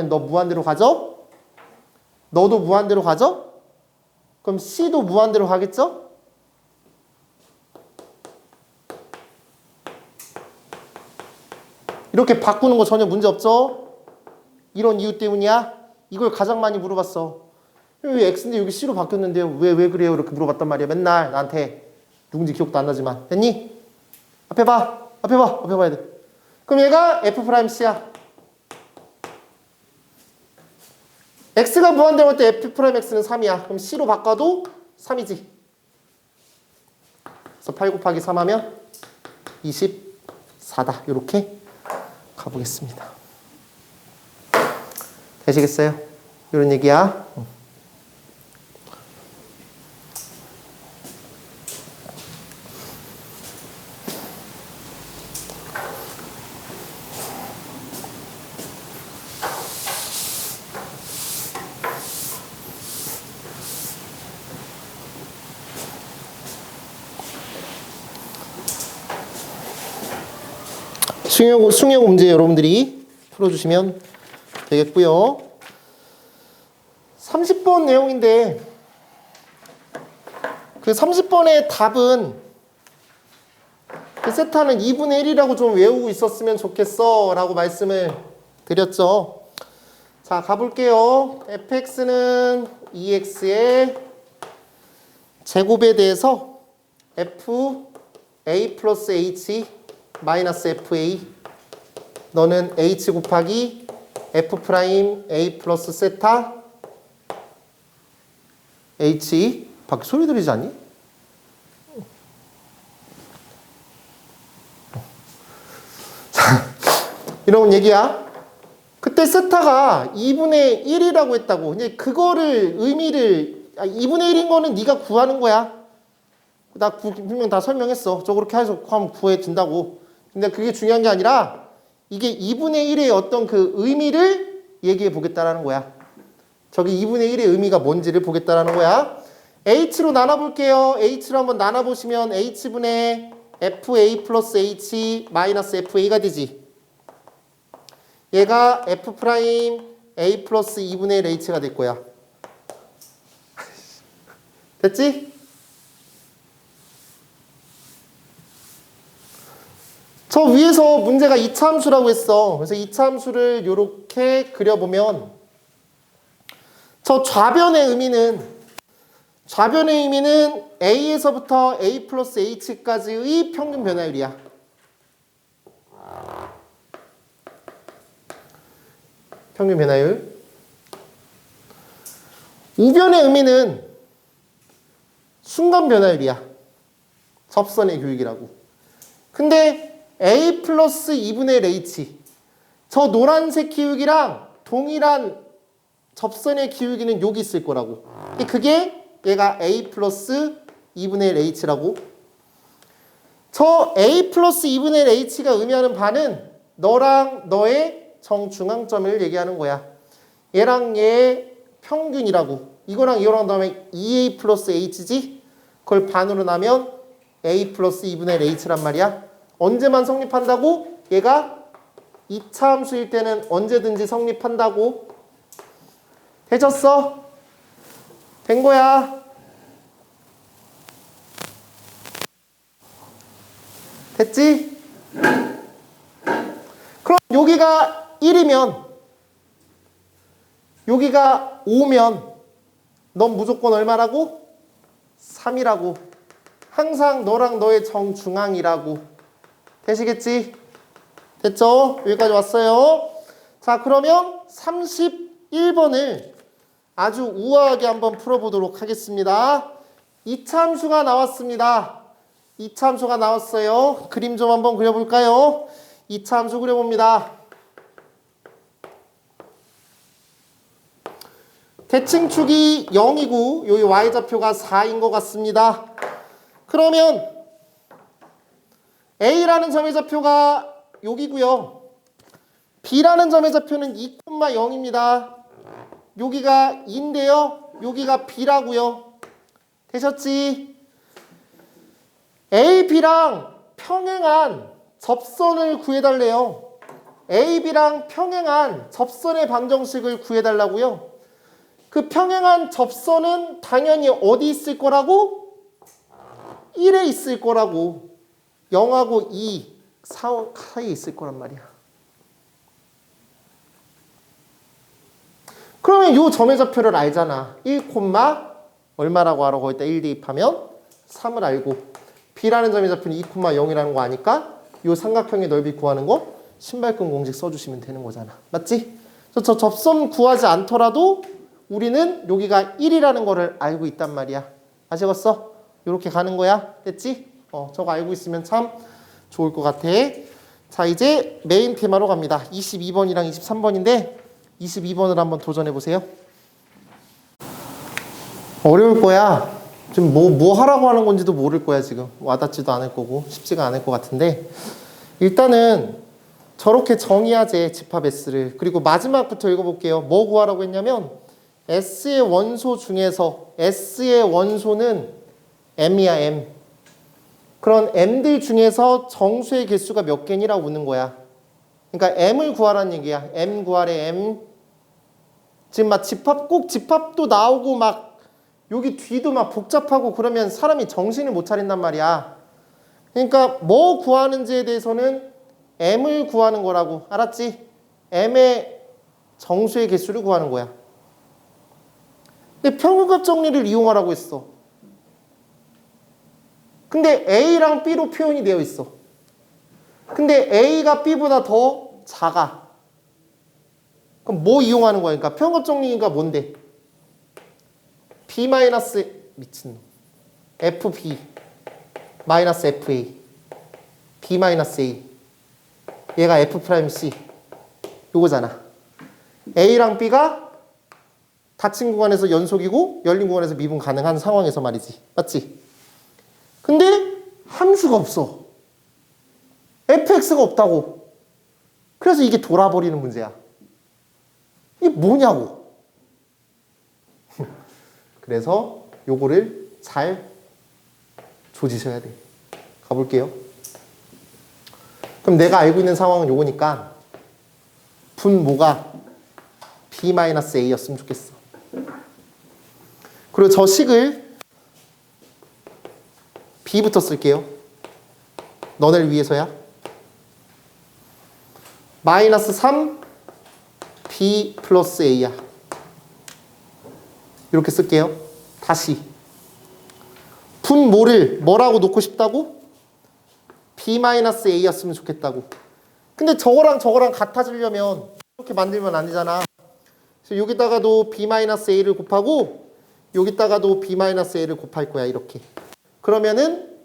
Speaker 1: 너 무한대로 가죠? 너도 무한대로 가죠? 그럼 c도 무한대로 가겠죠? 이렇게 바꾸는 거 전혀 문제 없죠? 이런 이유 때문이야? 이걸 가장 많이 물어봤어. 왜 x인데 여기 c로 바뀌었는데요? 왜 그래요? 이렇게 물어봤단 말이야. 맨날 나한테. 누군지 기억도 안 나지만. 됐니? 앞에 봐야 돼. 그럼 얘가 f'c야. x가 무한대로 할 때 f'x는 3이야. 그럼 c로 바꿔도 3이지. 그래서 8 곱하기 3 하면 24다. 이렇게 가보겠습니다. 되시겠어요? 이런 얘기야. 수용 문제 여러분들이 풀어주시면 되겠고요. 30번 내용인데 그 30번의 답은 그 세타는 2분의 1이라고 좀 외우고 있었으면 좋겠어 라고 말씀을 드렸죠. 자, 가볼게요. fx는 2x의 제곱에 대해서 fa 플러스 h 마이너스 fa 너는 h 곱하기 f 프라임 a 플러스 세타 h 밖에 소리 들리지 않니? 이런 얘기야. 그때 세타가 2분의 1이라고 했다고. 이제 그거를 2분의 1인 거는 네가 구하는 거야. 나 분명 다 설명했어. 저 그렇게 해서 하면 구해준다고. 근데 그게 중요한 게 아니라 이게 2분의 1의 어떤 그 의미를 얘기해 보겠다라는 거야. 저기 2분의 1의 의미가 뭔지를 보겠다라는 거야. h로 나눠볼게요. h로 한번 나눠보시면 h분의 fa 플러스 h 마이너스 fa가 되지. 얘가 f 프라임 a 플러스 2분의 1 h가 될 거야. 됐지? 저 위에서 문제가 이차함수라고 했어. 그래서 이차함수를 이렇게 그려보면 저 좌변의 의미는 a에서부터 a 플러스 h까지의 평균 변화율이야. 평균 변화율. 우변의 의미는 순간 변화율이야. 접선의 교육이라고. 근데 a 플러스 2분의 1 h 저 노란색 기울기랑 동일한 접선의 기울기는 여기 있을 거라고. 그게 얘가 A 플러스 2분의 1 H라고. 저 A 플러스 2분의 1 H가 의미하는 바는 너랑 너의 정중앙점을 얘기하는 거야. 얘랑 얘의 평균이라고. 이거랑 이거랑 다음에 2A 플러스 H지? 그걸 반으로 나면 A 플러스 2분의 1 H란 말이야. 언제만 성립한다고? 얘가 2차 함수일 때는 언제든지 성립한다고. 해줬어? 된 거야. 됐지? 그럼 여기가 1이면 여기가 5면 넌 무조건 얼마라고? 3이라고. 항상 너랑 너의 정중앙이라고. 되시겠지? 됐죠? 여기까지 왔어요. 자, 그러면 31번을 아주 우아하게 한번 풀어보도록 하겠습니다. 2차 함수가 나왔습니다. 2차 함수가 나왔어요. 그림 좀 한번 그려볼까요? 2차 함수 그려봅니다. 대칭축이 0이고 여기 y좌표가 4인 것 같습니다. 그러면 A라는 점의 좌표가 여기고요. B라는 점의 좌표는 2,0입니다. 여기가 2인데요. 여기가 B라고요. 되셨지? A, B랑 평행한 접선을 구해달래요. A, B랑 평행한 접선의 방정식을 구해달라고요. 그 평행한 접선은 당연히 어디 있을 거라고? 1에 있을 거라고. 0하고 2, 4 사이에 있을 거란 말이야. 그러면 이 점의 좌표를 알잖아. 1, 얼마라고 알아? 거기다 1 대입하면 3을 알고, B라는 점의 좌표는 2, 0이라는 거 아니까 이 삼각형의 넓이 구하는 거 신발끈 공식 써주시면 되는 거잖아. 맞지? 저 접선 구하지 않더라도 우리는 여기가 1이라는 거를 알고 있단 말이야. 아시겠어? 이렇게 가는 거야. 됐지? 저거 알고 있으면 참 좋을 것 같아. 자, 이제 메인 테마로 갑니다. 22번이랑 23번인데 22번을 한번 도전해 보세요. 어려울 거야. 지금 뭐 하라고 하는 건지도 모를 거야. 지금 와닿지도 않을 거고 쉽지가 않을 것 같은데, 일단은 저렇게 정의하재 집합 S를. 그리고 마지막부터 읽어볼게요. 뭐 구하라고 했냐면 S의 원소 중에서 S의 원소는 M이야, M. 그런 M들 중에서 정수의 개수가 몇 개니라고 묻는 거야. 그러니까 M을 구하라는 얘기야. M 구하래, M. 지금 막 꼭 집합도 나오고 막 여기 뒤도 막 복잡하고 그러면 사람이 정신을 못 차린단 말이야. 그러니까 뭐 구하는지에 대해서는 M을 구하는 거라고. 알았지? M의 정수의 개수를 구하는 거야. 근데 평균값 정리를 이용하라고 했어. 근데 A랑 B로 표현이 되어 있어. 근데 A가 B보다 더 작아. 그럼 뭐 이용하는 거야? 그러니까 평균값 정리가 뭔데? B 마이너스 미친놈. FB 마이너스 FA. B 마이너스 A. 얘가 F 프라임 C. 요거잖아. A랑 B가 닫힌 구간에서 연속이고 열린 구간에서 미분 가능한 상황에서 말이지. 맞지? 근데 함수가 없어. fx가 없다고. 그래서 이게 돌아버리는 문제야. 이게 뭐냐고. 그래서 요거를 잘 조지셔야 돼. 가볼게요. 그럼 내가 알고 있는 상황은 요거니까 분모가 B-A였으면 좋겠어. 그리고 저 식을 B부터 쓸게요. 너네를 위해서야. 마이너스 3 B 플러스 A야. 이렇게 쓸게요. 다시 분모를 뭐라고 놓고 싶다고? B-A였으면 좋겠다고. 근데 저거랑 저거랑 같아지려면 이렇게 만들면 안 되잖아. 그래서 여기다가도 B-A를 곱하고 여기다가도 B-A를 곱할 거야. 이렇게. 그러면은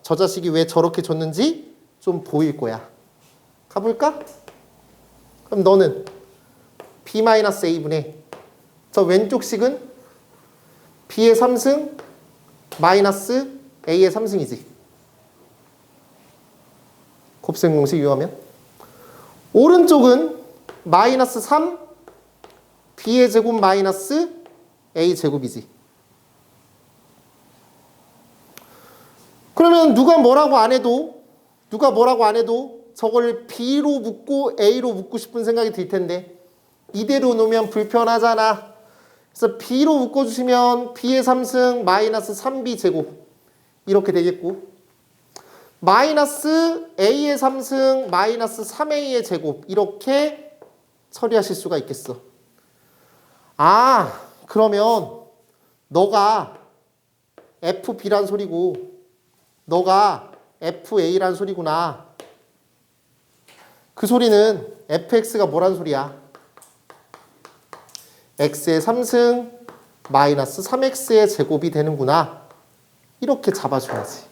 Speaker 1: 저 자식이 왜 저렇게 줬는지 좀 보일 거야. 가볼까? 그럼 너는 B-A분의 저 왼쪽 식은 b의 3승 마이너스 a의 3승이지. 곱셈 공식 이용하면. 오른쪽은 마이너스 3 b의 제곱 마이너스 a 제곱이지. 그러면 누가 뭐라고 안 해도 저걸 b로 묶고 a로 묶고 싶은 생각이 들 텐데 이대로 놓으면 불편하잖아. 그래서 b로 묶어주시면 b의 3승 마이너스 3b 제곱 이렇게 되겠고, 마이너스 a의 3승 마이너스 3a의 제곱 이렇게 처리하실 수가 있겠어. 아, 그러면 너가 fb란 소리고 너가 fa란 소리구나. 그 소리는 fx가 뭐란 소리야? x의 3승 마이너스 3x의 제곱이 되는구나. 이렇게 잡아줘야지.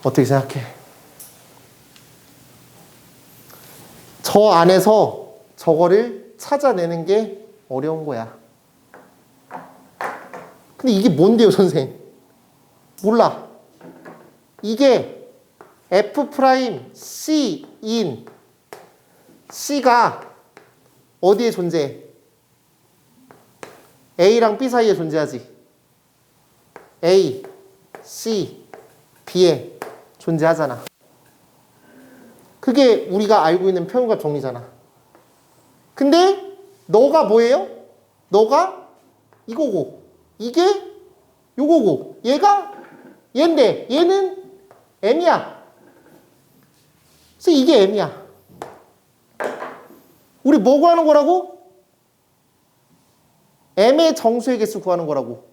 Speaker 1: 어떻게 생각해? 저 안에서 저거를 찾아내는 게 어려운 거야. 근데 이게 뭔데요, 선생님? 몰라. 이게 F'C인 C가 어디에 존재해? A랑 B 사이에 존재하지. A, C, B에 존재하잖아. 그게 우리가 알고 있는 표현과 정리잖아. 근데 너가 뭐예요? 너가 이거고 이게 요거고 얘가 얘인데 얘는 M이야. 그래서 이게 M이야. 우리 뭐 구하는 거라고? M의 정수의 개수 구하는 거라고.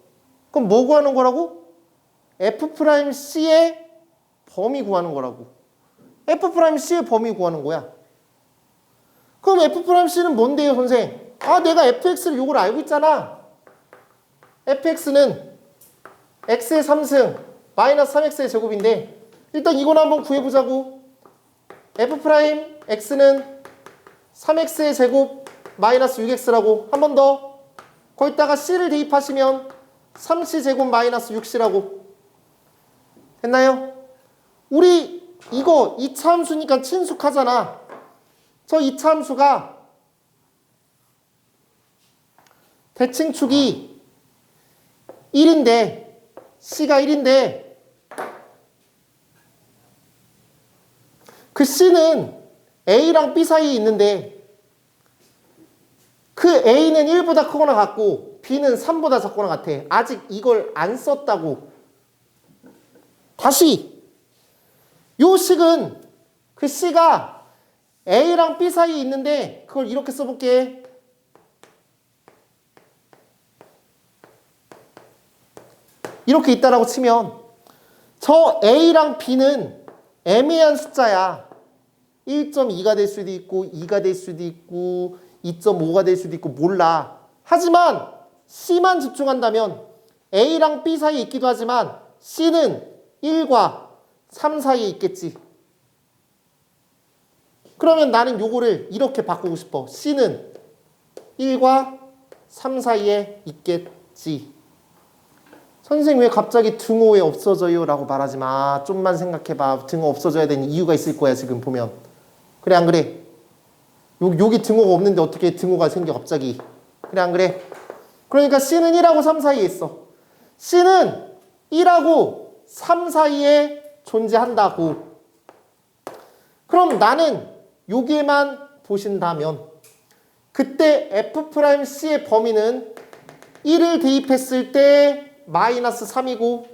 Speaker 1: 그럼 뭐 구하는 거라고? F'C의 범위 구하는 거라고. F'C의 범위 구하는 거야. 그럼 F'C는 뭔데요, 선생? 아, 내가 fx를 요걸 알고 있잖아. fx는 x의 3승 마이너스 3x의 제곱인데 일단 이거는 한번 구해보자고. F'x는 3x의 제곱 마이너스 6x라고. 한 번 더. 거기다가 c를 대입하시면 3c 제곱 마이너스 6c라고. 됐나요? 우리 이거 2차 함수니까 친숙하잖아. 저 2차 함수가 대칭축이 1인데 c가 1인데 그 c는 a랑 b 사이에 있는데 그 a는 1보다 크거나 같고 b는 3보다 작거나 같아. 아직 이걸 안 썼다고. 다시 요 식은 그 c가 a랑 b 사이에 있는데 그걸 이렇게 써볼게. 이렇게 있다라고 치면 저 a랑 b는 애매한 숫자야. 1.2가 될 수도 있고 2가 될 수도 있고 2.5가 될 수도 있고 몰라. 하지만 c만 집중한다면 a랑 b 사이에 있기도 하지만 c는 1과 3 사이에 있겠지. 그러면 나는 요거를 이렇게 바꾸고 싶어. c는 1과 3 사이에 있겠지. 선생님 왜 갑자기 등호에 없어져요? 라고 말하지 마. 좀만 생각해봐. 등호 없어져야 되는 이유가 있을 거야 지금 보면. 그래 안 그래? 여기 등호가 없는데 어떻게 등호가 생겨 갑자기. 그래 안 그래? 그러니까 c는 1하고 3 사이에 있어. c는 1하고 3 사이에 존재한다고. 그럼 나는 여기에만 보신다면 그때 F'C의 범위는 1을 대입했을 때 마이너스 3이고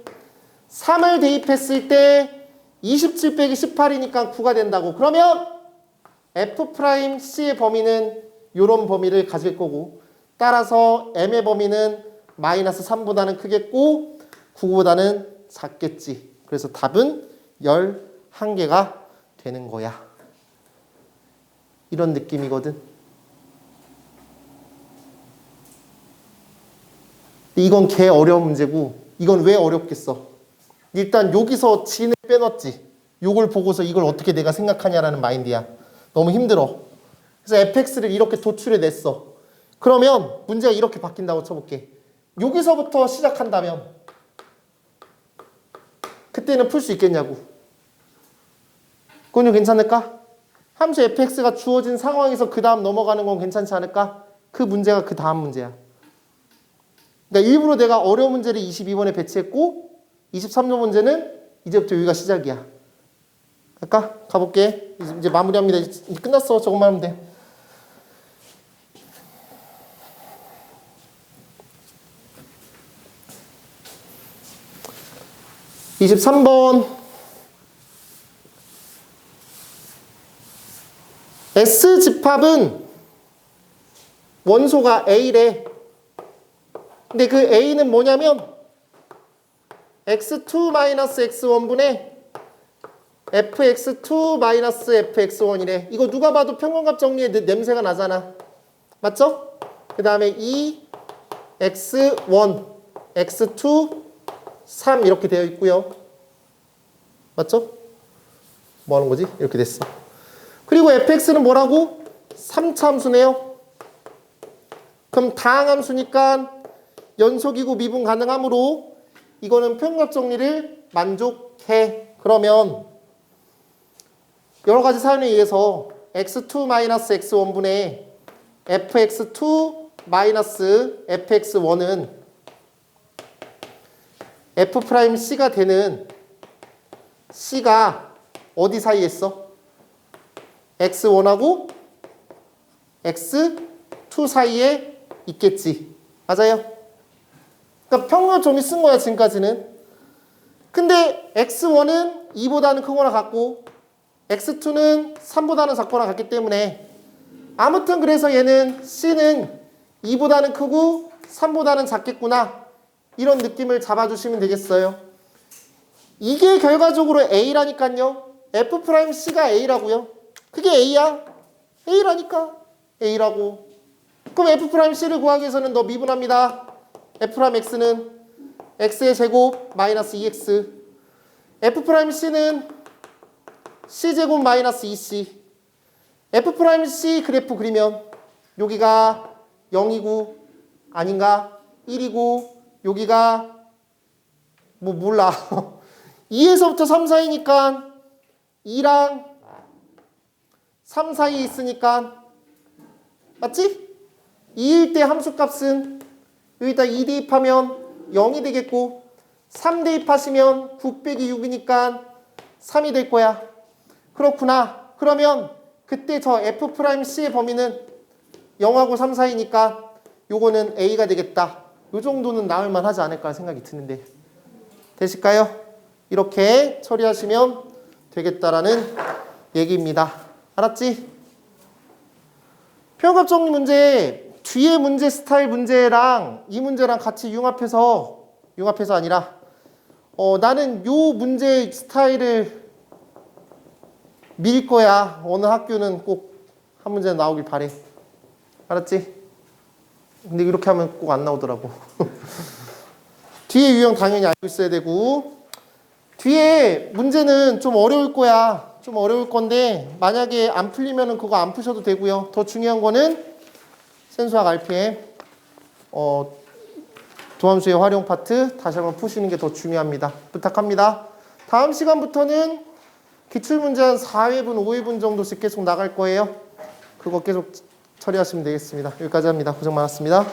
Speaker 1: 3을 대입했을 때 27 빼기 18이니까 9가 된다고. 그러면 F'C의 범위는 이런 범위를 가질 거고 따라서 M의 범위는 마이너스 3보다는 크겠고 9보다는 작겠지. 그래서 답은 11개가 되는 거야. 이런 느낌이거든. 이건 개 어려운 문제고 이건 왜 어렵겠어? 일단 여기서 진을 빼놨지. 요걸 보고서 이걸 어떻게 내가 생각하냐라는 마인드야. 너무 힘들어. 그래서 fx를 이렇게 도출해냈어. 그러면 문제가 이렇게 바뀐다고 쳐볼게. 여기서부터 시작한다면 그때는 풀 수 있겠냐고. 그건 괜찮을까? 함수 fx가 주어진 상황에서 그 다음 넘어가는 건 괜찮지 않을까? 그 문제가 그 다음 문제야. 그러니까 일부러 내가 어려운 문제를 22번에 배치했고 23번 문제는 이제부터 여기가 시작이야. 갈까? 가볼게. 이제 마무리합니다. 이제 끝났어. 저것만 하면 돼. (23번) S집합은 원소가 A래. 근데 그 A는 뭐냐면 x2-x1분의 fx2-fx1이래. 이거 누가 봐도 평균값 정리에 냄새가 나잖아. 맞죠? 그 다음에 2, x1, x2, 3 이렇게 되어 있고요. 맞죠? 뭐 하는 거지? 이렇게 됐어. 그리고 fx는 뭐라고? 3차 함수네요. 그럼 다항함수니까 연속이고 미분 가능하므로 이거는 평균값 정리를 만족해. 그러면 여러 가지 사연에 의해서 x2-x1분의 fx2-fx1은 f'C가 되는 C가 어디 사이에 있어? x1하고 x2 사이에 있겠지. 맞아요? 그러니까 평균 정리 쓴 거야, 지금까지는. 근데 x1은 2보다는 크거나 같고 x2는 3보다는 작거나 같기 때문에 아무튼 그래서 얘는 C는 2보다는 크고 3보다는 작겠구나. 이런 느낌을 잡아주시면 되겠어요. 이게 결과적으로 A라니까요. f'C가 A라고요. 그게 A야. A라니까. A라고. 그럼 f'C를 구하기 위해서는 너 미분합니다. f'X는 x의 제곱 마이너스 2x. f'C는 c제곱 마이너스 2c. f'C 그래프 그리면 여기가 0이고 아닌가? 1이고 여기가 뭐 몰라. 2에서부터 3 사이니까 2랑 3 사이에 있으니까 맞지? 2일 때 함수값은 여기다 2 대입하면 0이 되겠고 3 대입하시면 9 빼기 6이니까 3이 될 거야. 그렇구나. 그러면 그때 저 f'C의 범위는 0하고 3 사이니까 요거는 A가 되겠다. 요 정도는 나올만 하지 않을까 생각이 드는데 되실까요? 이렇게 처리하시면 되겠다라는 얘기입니다. 알았지? 표현값 정리 문제 뒤에 문제 스타일 문제랑 이 문제랑 같이 융합해서 아니라 나는 요 문제 스타일을 밀 거야. 어느 학교는 꼭 한 문제는 나오길 바래. 알았지? 근데 이렇게 하면 꼭 안 나오더라고. 뒤에 유형 당연히 알고 있어야 되고 뒤에 문제는 좀 어려울 거야. 좀 어려울 건데 만약에 안 풀리면은 그거 안 푸셔도 되고요. 더 중요한 거는 센수학 RPM 도함수의 활용 파트 다시 한번 푸시는 게 더 중요합니다. 부탁합니다. 다음 시간부터는 기출문제 한 4회분, 5회분 정도씩 계속 나갈 거예요. 그거 계속 처리하시면 되겠습니다. 여기까지 합니다. 고생 많았습니다.